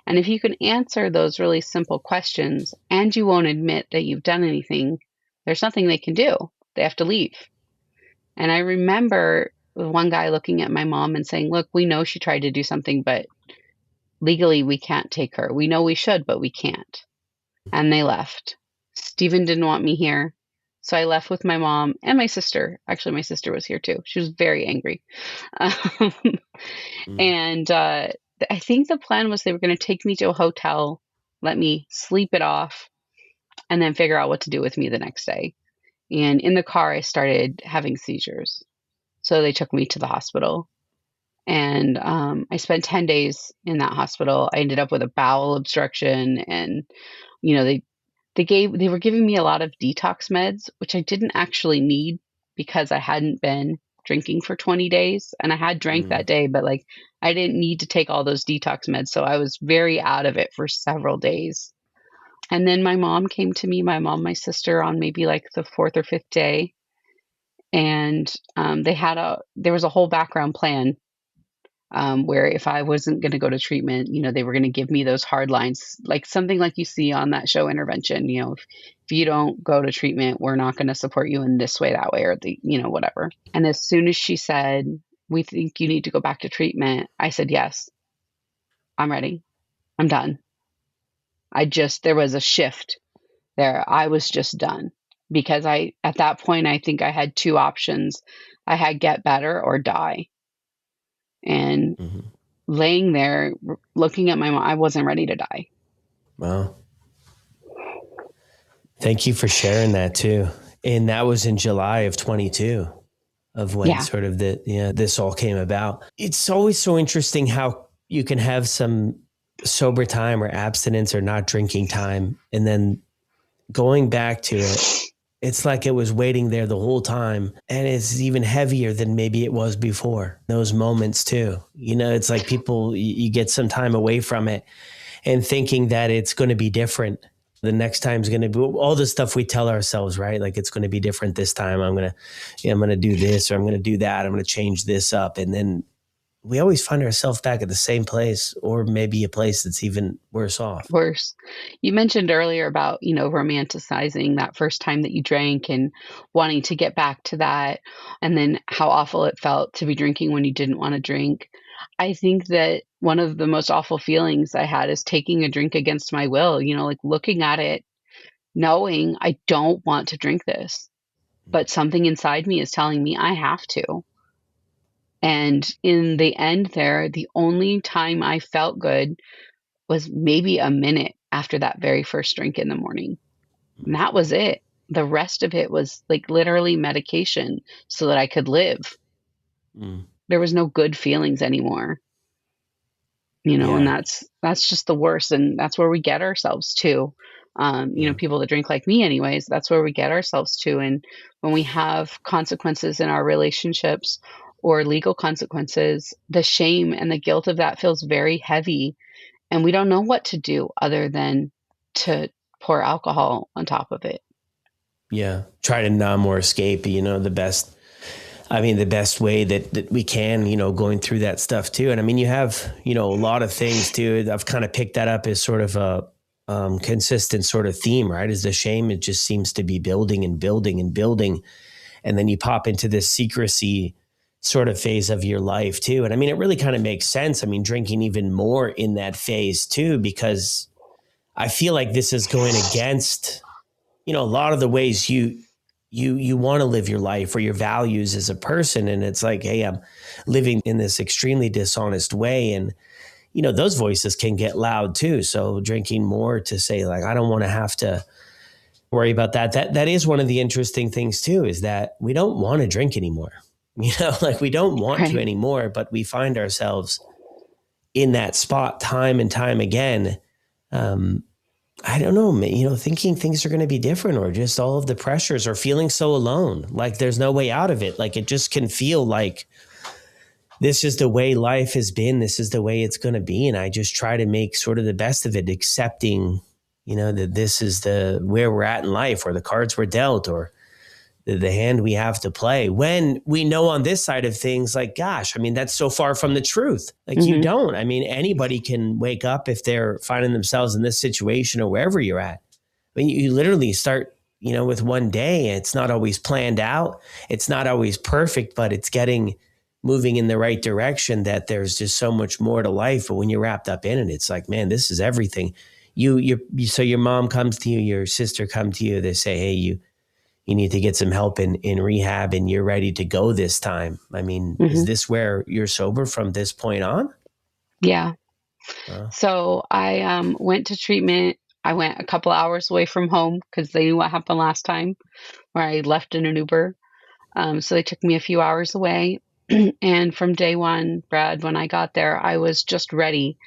And if you can answer those really simple questions and you won't admit that you've done anything, there's nothing they can do. They have to leave. And I remember one guy looking at my mom and saying, look, we know she tried to do something, but legally we can't take her. We know we should, but we can't. And they left. Stephen didn't want me here. So I left with my mom and my sister. Actually, my sister was here too. She was very angry. Um, mm, and I think the plan was they were going to take me to a hotel, let me sleep it off, and then figure out what to do with me the next day. And in the car, I started having seizures. So they took me to the hospital. And I spent 10 days in that hospital. I ended up with a bowel obstruction. And, you know, they were giving me a lot of detox meds, which I didn't actually need because I hadn't been drinking for 20 days. And I had drank that day, but like I didn't need to take all those detox meds. So I was very out of it for several days. And then my mom came to me, my sister, on maybe like the fourth or fifth day. And there was a whole background plan, where if I wasn't going to go to treatment, you know, they were going to give me those hard lines, like something like you see on that show Intervention. You know, if you don't go to treatment, we're not going to support you in this way, that way, or whatever. And as soon as she said, "We think you need to go back to treatment," I said, "Yes, I'm ready. I'm done." There was a shift there. I was just done because at that point, I think I had two options. I had get better or die. And laying there, looking at my mom, I wasn't ready to die. Wow. Thank you for sharing that too. And that was in July of 22 of when sort of this all came about. It's always so interesting how you can have some sober time or abstinence or not drinking time. And then going back to it, it's like it was waiting there the whole time. And it's even heavier than maybe it was before. Those moments too. You know, it's like you get some time away from it and thinking that it's going to be different. The next time's going to be all the stuff we tell ourselves, right? Like it's going to be different this time. I'm going to do this, or I'm going to do that. I'm going to change this up. And then we always find ourselves back at the same place, or maybe a place that's even worse off. Worse. You mentioned earlier about, romanticizing that first time that you drank and wanting to get back to that, and then how awful it felt to be drinking when you didn't want to drink. I think that one of the most awful feelings I had is taking a drink against my will, like looking at it, knowing I don't want to drink this, but something inside me is telling me I have to. And in the end there, the only time I felt good was maybe a minute after that very first drink in the morning. And that was it. The rest of it was like literally medication so that I could live. There was no good feelings anymore. And that's just the worst. And that's where we get ourselves to. People that drink like me anyways, that's where we get ourselves to. And when we have consequences in our relationships or legal consequences, the shame and the guilt of that feels very heavy. And we don't know what to do other than to pour alcohol on top of it. Yeah. Try to numb or escape, the best way that we can, going through that stuff too. And I mean, you have, a lot of things too. I've kind of picked that up as sort of a consistent sort of theme, right? Is the shame, it just seems to be building and building and building. And then you pop into this secrecy sort of phase of your life too. And I mean, it really kind of makes sense. I mean, drinking even more in that phase too, because I feel like this is going against, a lot of the ways you want to live your life or your values as a person. And it's like, hey, I'm living in this extremely dishonest way. And, those voices can get loud too. So drinking more to say like, I don't want to have to worry about that. That is one of the interesting things too, is that we don't want to drink anymore. Like we don't want to anymore, but we find ourselves in that spot time and time again. I don't know, thinking things are going to be different, or just all of the pressures, or feeling so alone, like there's no way out of it. Like it just can feel like this is the way life has been. This is the way it's going to be. And I just try to make sort of the best of it, accepting, that this is where we're at in life, or the cards we're dealt, or the hand we have to play, when we know on this side of things, like, gosh, I mean, that's so far from the truth. Like you don't, I mean, anybody can wake up if they're finding themselves in this situation or wherever you're at. I mean, you literally start, with one day. It's not always planned out. It's not always perfect, but it's moving in the right direction, that there's just so much more to life. But when you're wrapped up in it, it's like, man, this is everything. So your mom comes to you, your sister come to you, they say, hey, you need to get some help in rehab, and you're ready to go this time. I mean, is this where you're sober from this point on? Yeah. So I went to treatment I went a couple hours away from home because they knew what happened last time where I left in an Uber. So they took me a few hours away. And from day one, Brad, when I got there, I was just ready.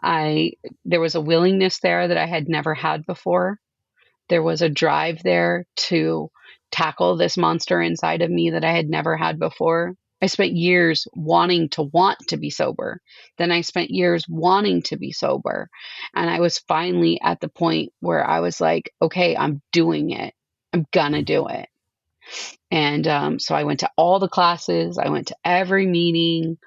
I There was a willingness there that I had never had before. There was a drive there to tackle this monster inside of me that I had never had before. I spent years wanting to want to be sober. Then I spent years wanting to be sober. And I was finally at the point where I was like, okay, I'm doing it. I'm gonna do it. And so I went to all the classes, I went to every meeting.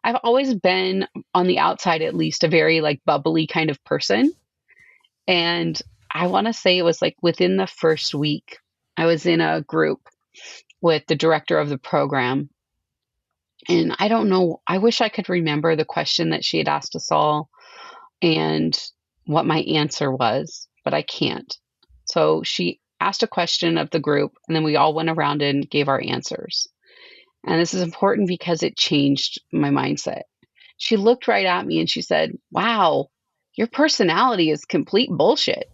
I've always been, on the outside at least, a very like bubbly kind of person. And I want to say it was like within the first week, I was in a group with the director of the program. And I don't know, I wish I could remember the question that she had asked us all and what my answer was, but I can't. So she asked a question of the group, and then we all went around and gave our answers. And this is important because it changed my mindset. She looked right at me and she said, "Wow, your personality is complete bullshit."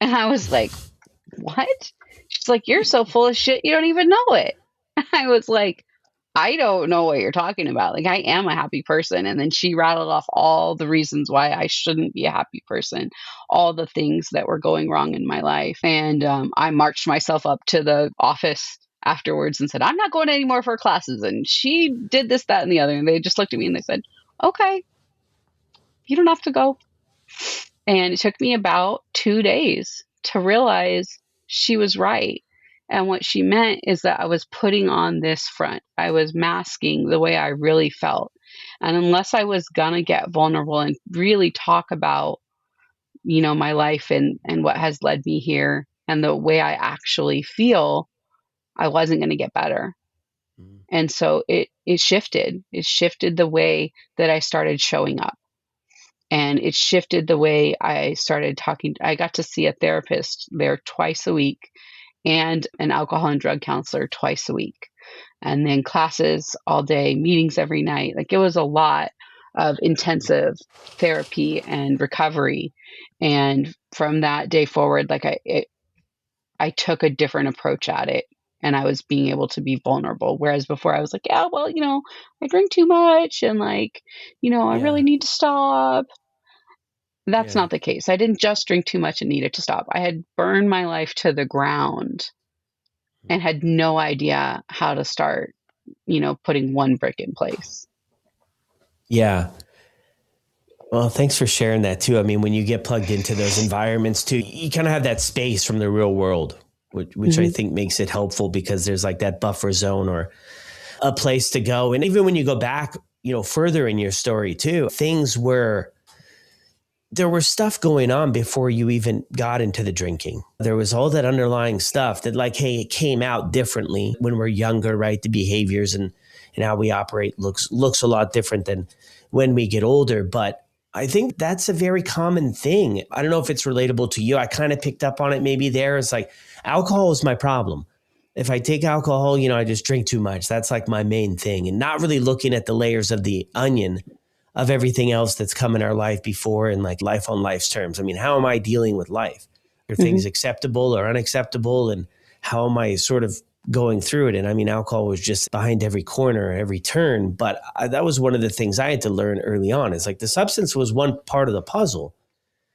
And I was like, "What?" She's like, "You're so full of shit, you don't even know it." I was like, "I don't know what you're talking about. Like, I am a happy person." And then she rattled off all the reasons why I shouldn't be a happy person, all the things that were going wrong in my life. And I marched myself up to the office afterwards and said, "I'm not going any more of her classes." And she did this, that, and the other. And they just looked at me and they said, "Okay, you don't have to go." And it took me about 2 days to realize she was right. And what she meant is that I was putting on this front. I was masking the way I really felt. And unless I was going to get vulnerable and really talk about, my life and what has led me here and the way I actually feel, I wasn't going to get better. Mm. And so it shifted. It shifted the way that I started showing up. And it shifted the way I started talking. I got to see a therapist there twice a week and an alcohol and drug counselor twice a week. And then classes all day, meetings every night. Like, it was a lot of intensive therapy and recovery. And from that day forward, like I took a different approach at it. And I was being able to be vulnerable. Whereas before I was like, yeah, well, I drink too much and like, I really Yeah. need to stop. That's Yeah. not the case. I didn't just drink too much and needed to stop. I had burned my life to the ground and had no idea how to start, putting one brick in place. Yeah. Well, thanks for sharing that too. I mean, when you get plugged into those environments too, you kind of have that space from the real world, which I Hmm. think makes it helpful because there's like that buffer zone or a place to go. And even when you go back, further in your story too, there was stuff going on before you even got into the drinking. There was all that underlying stuff that like, hey, it came out differently when we're younger, right? The behaviors and how we operate looks a lot different than when we get older. But I think that's a very common thing. I don't know if it's relatable to you. I kind of picked up on it maybe there. It's like alcohol is my problem. If I take alcohol, I just drink too much. That's like my main thing. And not really looking at the layers of the onion of everything else that's come in our life before and like life on life's terms. I mean, how am I dealing with life? Are Hmm. things acceptable or unacceptable? And how am I sort of going through it? And I mean, alcohol was just behind every corner, every turn. But that was one of the things I had to learn early on. Is like the substance was one part of the puzzle.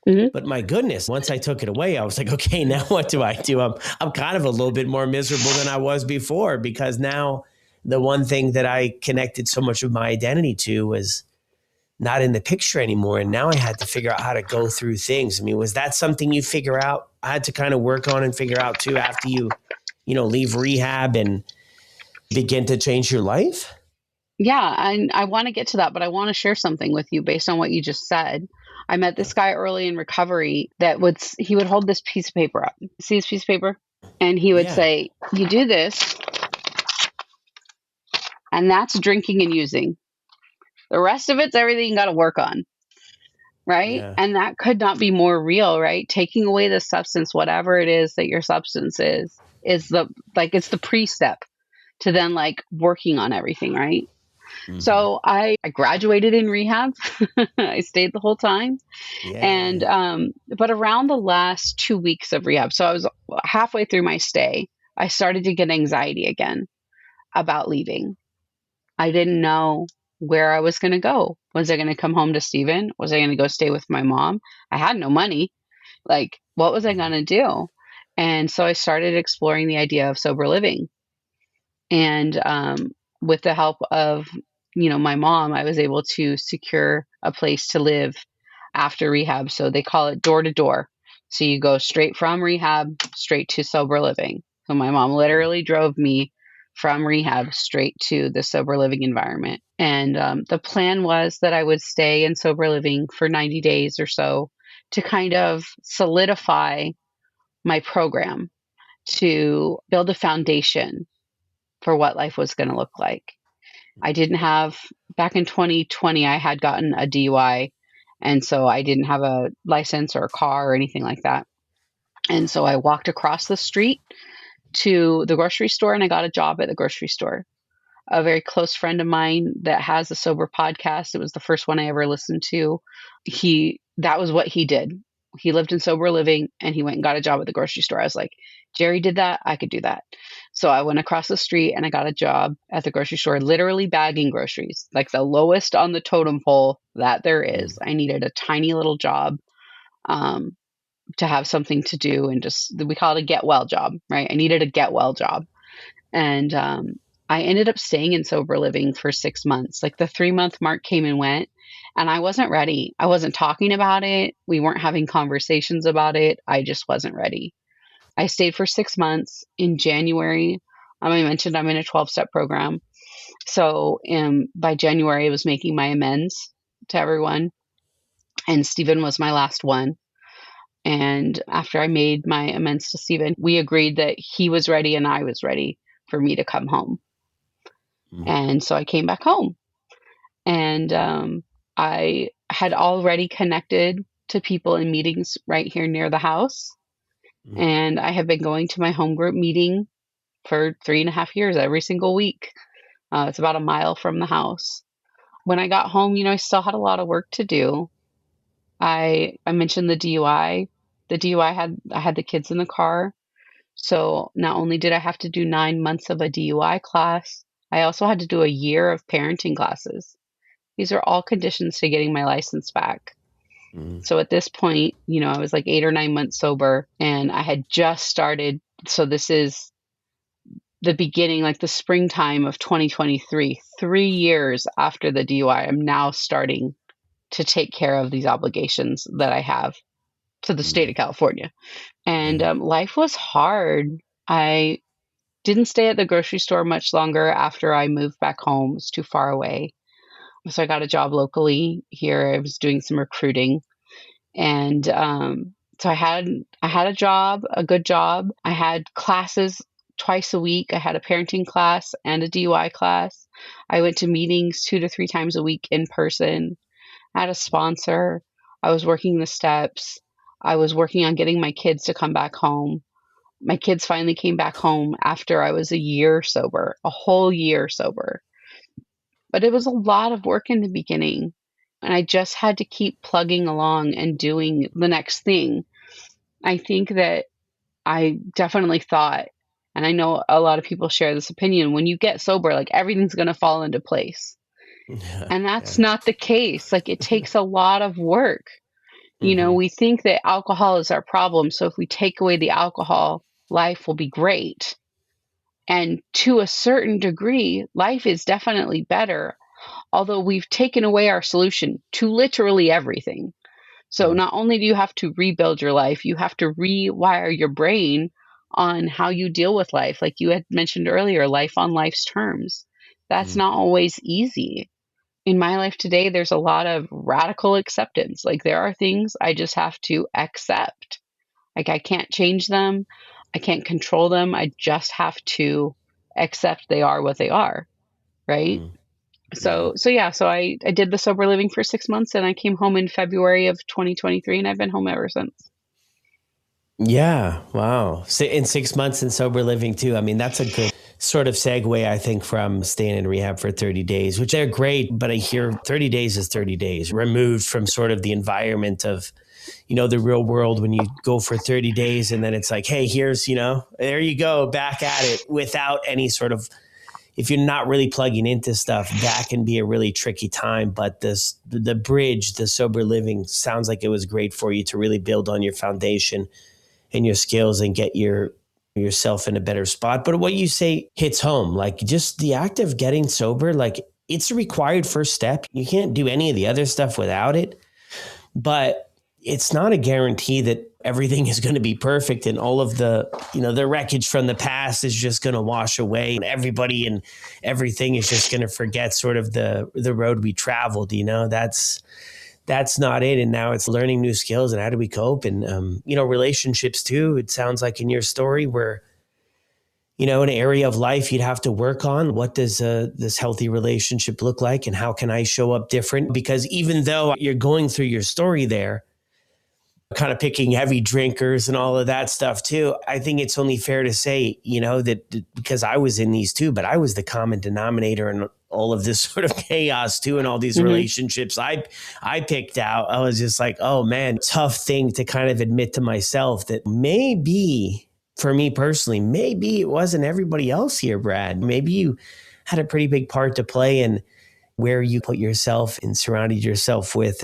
Hmm. But my goodness, once I took it away, I was like, okay, now what do I do? I'm kind of a little bit more miserable than I was before because now the one thing that I connected so much of my identity to was not in the picture anymore. And now I had to figure out how to go through things. I mean, was that something you figure out? I had to kind of work on and figure out too after you, leave rehab and begin to change your life? Yeah, and I want to get to that, but I want to share something with you based on what you just said. I met this guy early in recovery that he would hold this piece of paper up. See this piece of paper? And he would Yeah. say, "You do this, and that's drinking and using. The rest of it's everything you got to work on." Right? Yeah. And that could not be more real, right? Taking away the substance, whatever it is that your substance is it's the pre-step to then like working on everything, right? Mm-hmm. So I graduated in rehab. I stayed the whole time. And, Yeah. but around the last 2 weeks of rehab, so I was halfway through my stay, I started to get anxiety again about leaving. I didn't know where I was going to go. Was I going to come home to Steven? Was I going to go stay with my mom? I had no money. Like, what was I going to do? And so I started exploring the idea of sober living. And with the help of, my mom, I was able to secure a place to live after rehab. So they call it door to door. So you go straight from rehab straight to sober living. So my mom literally drove me from rehab straight to the sober living environment. And the plan was that I would stay in sober living for 90 days or so to kind of solidify my program, to build a foundation for what life was going to look like. I didn't have, back in 2020, I had gotten a DUI. And so I didn't have a license or a car or anything like that. And so I walked across the street to the grocery store and I got a job at the grocery store. A very close friend of mine that has a sober podcast, it was the first one I ever listened to. That was what he did. He lived in sober living and he went and got a job at the grocery store. I was like, Jerry did that, I could do that. So I went across the street and I got a job at the grocery store, literally bagging groceries, like the lowest on the totem pole that there is. I needed a tiny little job, to have something to do, and just, we call it a get well job, right? I needed a get well job. And I ended up staying in sober living for 6 months. Like the 3 month mark came and went, and I wasn't ready. I wasn't talking about it. We weren't having conversations about it. I just wasn't ready. I stayed for 6 months. In January, I mentioned I'm in a 12-step program. So by January, I was making my amends to everyone, and Stephen was my last one. And after I made my amends to Stephen, we agreed that he was ready and I was ready for me to come home. And so I came back home, and I had already connected to people in meetings right here near the house. And I have been going to my home group meeting for 3.5 years, every single week. It's about a mile from the house. When I got home, I still had a lot of work to do. I mentioned the DUI. The DUI I had the kids in the car. So not only did I have to do 9 months of a DUI class, I also had to do a year of parenting classes. These are all conditions to getting my license back. So at this point, I was like 8 or 9 months sober, and I had just started. So this is the beginning, like the springtime of 2023, 3 years after the DUI, I'm now starting to take care of these obligations that I have to the state of California. And life was hard. I didn't stay at the grocery store much longer after I moved back home. It was too far away. So I got a job locally here. I was doing some recruiting. And so I had a job, a good job. I had classes twice a week. I had a parenting class and a DUI class. I went to meetings 2 to 3 times a week in person. I had a sponsor. I was working the steps. I was working on getting my kids to come back home. My kids finally came back home after I was a year sober, a whole year sober. But it was a lot of work in the beginning. And I just had to keep plugging along and doing the next thing. I think that I definitely thought, and I know a lot of people share this opinion, when you get sober, like everything's going to fall into place. And that's not the case. Like it takes a lot of work. We think that alcohol is our problem. So if we take away the alcohol, life will be great. And to a certain degree, life is definitely better, although we've taken away our solution to literally everything. So not only do you have to rebuild your life, you have to rewire your brain on how you deal with life. Like you had mentioned earlier, life on life's terms. That's not always easy. In my life today, there's a lot of radical acceptance. Like there are things I just have to accept. Like I can't change them. I can't control them. I just have to accept they are what they are. Right. So yeah, so I did the sober living for 6 months, and I came home in February of 2023, and I've been home ever since. Yeah. Wow. In 6 months in sober living too. I mean, that's a good, sort of segue, I think, from staying in rehab for 30 days, which are great, but I hear 30 days is 30 days removed from sort of the environment of, the real world when you go for 30 days and then it's like, hey, here's, there you go, back at it without any sort of, if you're not really plugging into stuff, that can be a really tricky time. But the bridge, the sober living sounds like it was great for you to really build on your foundation and your skills and get yourself in a better spot. But what you say hits home, like just the act of getting sober, like it's a required first step. You can't do any of the other stuff without it, but it's not a guarantee that everything is going to be perfect and all of the, the wreckage from the past is just going to wash away and everybody and everything is just going to forget sort of the road we traveled, that's not it. And now it's learning new skills and how do we cope and, relationships too. It sounds like in your story where, an area of life you'd have to work on. What does this healthy relationship look like and how can I show up different? Because even though you're going through your story there, kind of picking heavy drinkers and all of that stuff too, I think it's only fair to say, that because I was in these too, but I was the common denominator in all of this sort of chaos too, and all these relationships I picked out. I was just like, oh man, tough thing to kind of admit to myself that maybe for me personally, maybe it wasn't everybody else here, Brad. Maybe you had a pretty big part to play in where you put yourself and surrounded yourself with.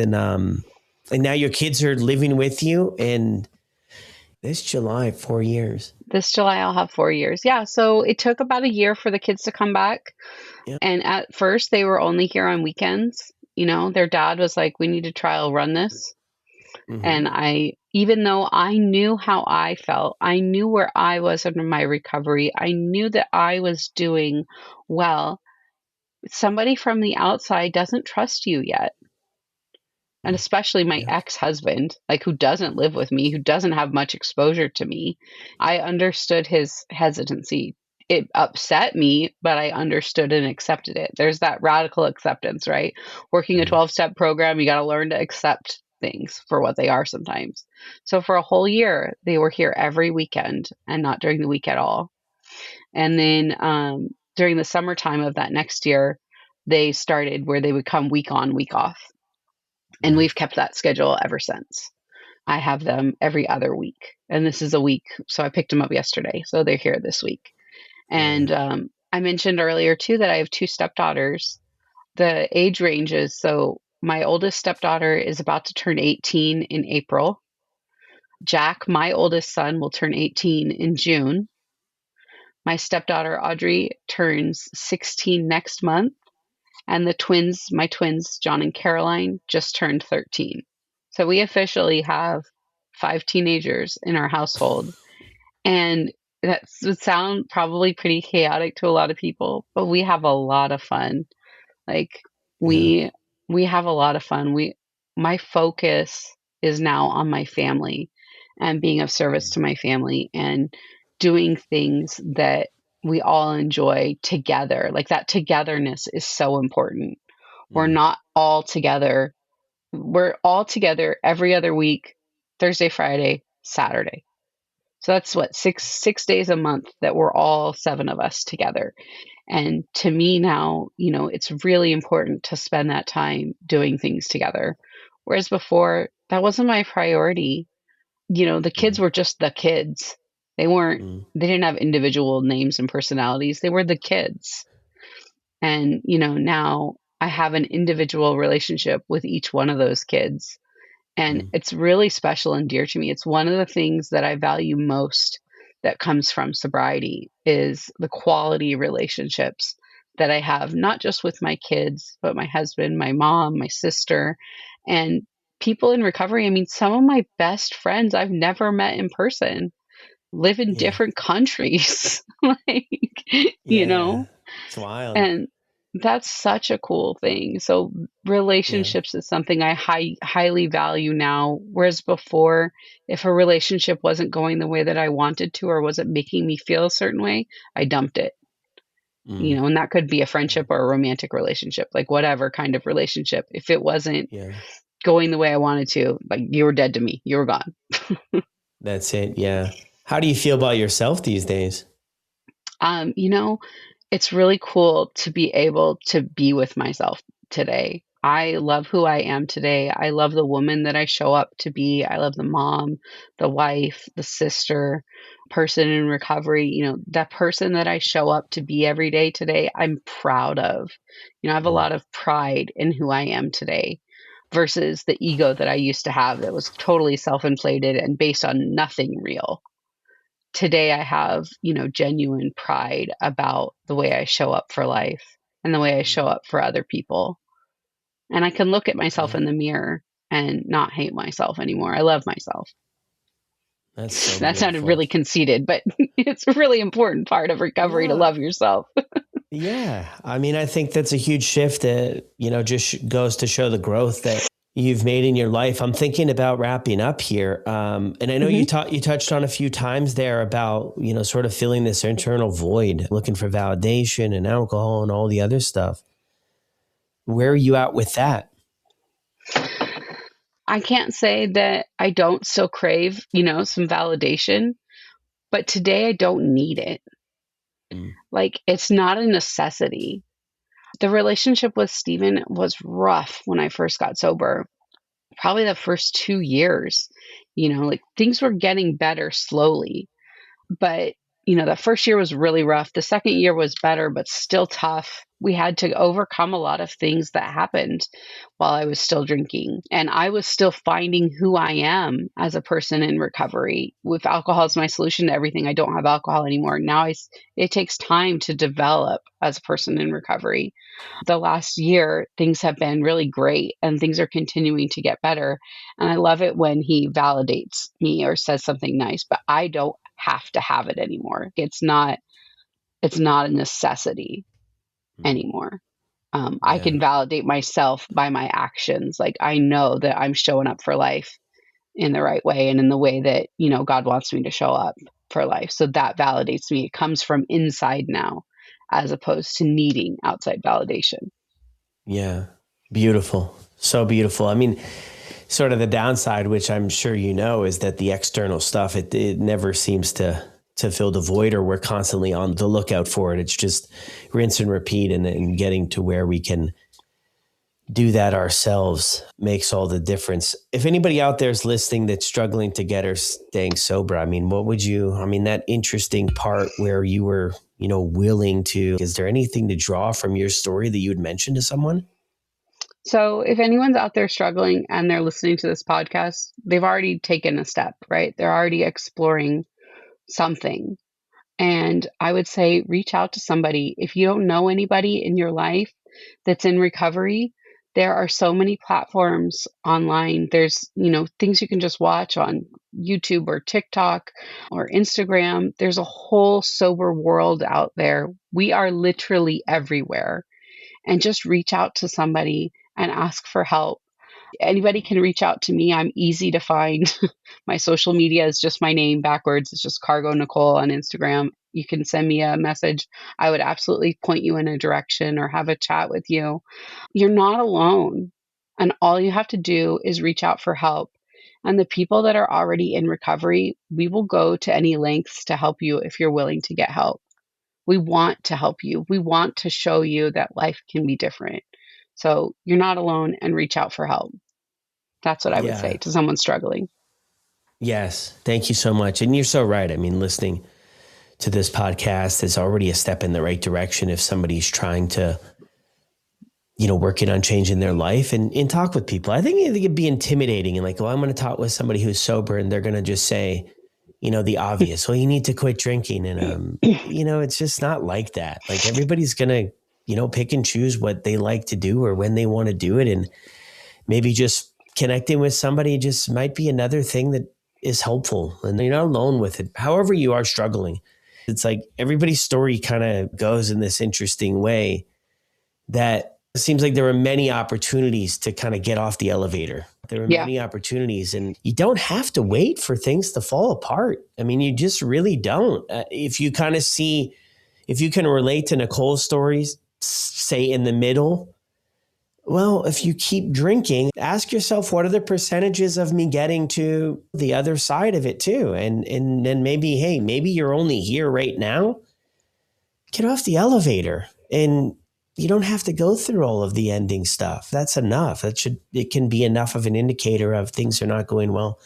And now your kids are living with you and this July, 4 years. This July, I'll have 4 years. Yeah. So it took about a year for the kids to come back. Yeah. And at first they were only here on weekends. Their dad was like, we need to trial run this. Mm-hmm. And even though I knew how I felt, I knew where I was under my recovery, I knew that I was doing well. Somebody from the outside doesn't trust you yet. And especially my ex-husband, like who doesn't live with me, who doesn't have much exposure to me. I understood his hesitancy. It upset me, but I understood and accepted it. There's that radical acceptance, right? Working a 12-step program, you got to learn to accept things for what they are sometimes. So for a whole year, they were here every weekend and not during the week at all. And then during the summertime of that next year, they started where they would come week on, week off. And we've kept that schedule ever since. I have them every other week. And this is a week. So I picked them up yesterday. So they're here this week. And I mentioned earlier, too, that I have 2 stepdaughters. The age ranges. So my oldest stepdaughter is about to turn 18 in April. Jack, my oldest son, will turn 18 in June. My stepdaughter, Audrey, turns 16 next month. And my twins, John and Caroline, just turned 13. So we officially have 5 teenagers in our household. And that would sound probably pretty chaotic to a lot of people, but we have a lot of fun. Like we have a lot of fun. My focus is now on my family and being of service to my family and doing things that we all enjoy together. Like that togetherness is so important. We're not all together. We're all together every other week, Thursday, Friday, Saturday. So that's what, six days a month that we're all 7 of us together. And to me now, it's really important to spend that time doing things together. Whereas before, that wasn't my priority. The kids were just the kids. They didn't have individual names and personalities. They were the kids. And, now I have an individual relationship with each one of those kids. And it's really special and dear to me. It's one of the things that I value most that comes from sobriety is the quality relationships that I have, not just with my kids, but my husband, my mom, my sister, and people in recovery. I mean, some of my best friends I've never met in person live in different countries, It's wild. And that's such a cool thing. So relationships is something I highly value now. Whereas before, if a relationship wasn't going the way that I wanted to, or wasn't making me feel a certain way, I dumped it. And that could be a friendship or a romantic relationship, like whatever kind of relationship. If it wasn't going the way I wanted to, like you were dead to me, you were gone. That's it. Yeah. How do you feel about yourself these days? You know, it's really cool to be able to be with myself today. I love who I am today. I love the woman that I show up to be. I love the mom, the wife, the sister, person in recovery. That person that I show up to be every day today, I'm proud of. I have a Mm. lot of pride in who I am today versus the ego that I used to have that was totally self inflated and based on nothing real. Today I have, genuine pride about the way I show up for life and the way I show up for other people. And I can look at myself Yeah. in the mirror and not hate myself anymore. I love myself. That's so That sounded beautiful. really conceited, but it's a really important part of recovery to No, love yourself. yeah. I mean, I think that's a huge shift that, just goes to show the growth that you've made in your life. I'm thinking about wrapping up here. And I know Hmm. you touched on a few times there about, sort of filling this internal void, looking for validation and alcohol and all the other stuff. Where are you at with that? I can't say that I don't still crave, some validation, but today I don't need it. Mm. Like, it's not a necessity. The relationship with Steven was rough when I first got sober. Probably the first 2 years, like things were getting better slowly. But, the first year was really rough. The second year was better, but still tough. We had to overcome a lot of things that happened while I was still drinking. And I was still finding who I am as a person in recovery. With alcohol as my solution to everything, I don't have alcohol anymore. Now it takes time to develop as a person in recovery. The last year, things have been really great and things are continuing to get better. And I love it when he validates me or says something nice, but I don't have to have it anymore. It's not a necessity Mm. anymore. I Yeah. can validate myself by my actions. Like, I know that I'm showing up for life in the right way and in the way that, God wants me to show up for life. So that validates me. It comes from inside now as opposed to needing outside validation. Yeah. Beautiful. So beautiful. I mean, sort of the downside, which I'm sure is that the external stuff, it never seems to fill the void, or we're constantly on the lookout for it. It's just rinse and repeat, and getting to where we can do that ourselves makes all the difference. If anybody out there is listening that's struggling to get or staying sober, I mean, that interesting part where you were, willing to, is there anything to draw from your story that you would mention to someone? So if anyone's out there struggling and they're listening to this podcast, they've already taken a step, right? They're already exploring something. And I would say reach out to somebody. If you don't know anybody in your life that's in recovery, there are so many platforms online. There's, things you can just watch on YouTube or TikTok or Instagram. There's a whole sober world out there. We are literally everywhere. And just reach out to somebody and ask for help. Anybody can reach out to me. I'm easy to find. My social media is just my name backwards. It's just Cargo Nicole on Instagram. You can send me a message. I would absolutely point you in a direction or have a chat with you. You're not alone. And all you have to do is reach out for help. And the people that are already in recovery, we will go to any lengths to help you if you're willing to get help. We want to help you. We want to show you that life can be different. So you're not alone, and reach out for help. That's what I would say Yeah. to someone struggling. Yes. Thank you so much. And you're so right. I mean, listening to this podcast is already a step in the right direction if somebody's trying to, working on changing their life and talk with people. I think it could be intimidating and like, well, I'm going to talk with somebody who's sober and they're going to just say, the obvious, well, you need to quit drinking. And, it's just not like that. Like everybody's going to, pick and choose what they like to do or when they want to do it. And maybe just connecting with somebody just might be another thing that is helpful, and you're not alone with it. However you are struggling, it's like everybody's story kind of goes in this interesting way that it seems like there were many opportunities to kind of get off the elevator. There were Yeah. many opportunities, and you don't have to wait for things to fall apart. I mean, you just really don't. If you kind of see, if you can relate to Nicole's stories, say in the middle, well, if you keep drinking, ask yourself, what are the percentages of me getting to the other side of it too? And then maybe, hey, maybe you're only here right now, get off the elevator, and you don't have to go through all of the ending stuff. That's enough. It can be enough of an indicator of things are not going well.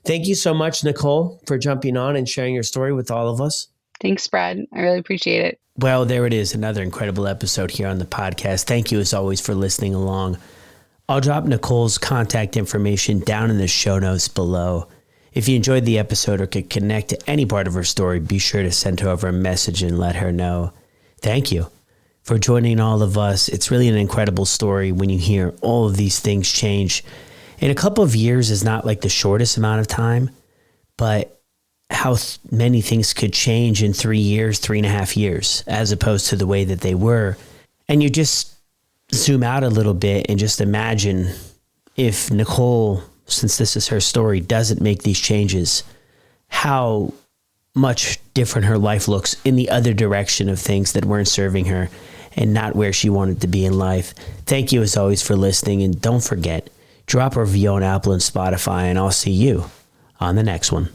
Thank you so much, Nicole, for jumping on and sharing your story with all of us. Thanks, Brad. I really appreciate it. Well, there it is. Another incredible episode here on the podcast. Thank you as always for listening along. I'll drop Nicole's contact information down in the show notes below. If you enjoyed the episode or could connect to any part of her story, be sure to send her over a message and let her know. Thank you for joining all of us. It's really an incredible story when you hear all of these things change. And a couple of years is not like the shortest amount of time, but how many things could change in 3 years, 3.5 years, as opposed to the way that they were. And you just zoom out a little bit and just imagine if Nicole, since this is her story, doesn't make these changes, how much different her life looks in the other direction of things that weren't serving her and not where she wanted to be in life. Thank you as always for listening. And don't forget, drop a review on Apple and Spotify, and I'll see you on the next one.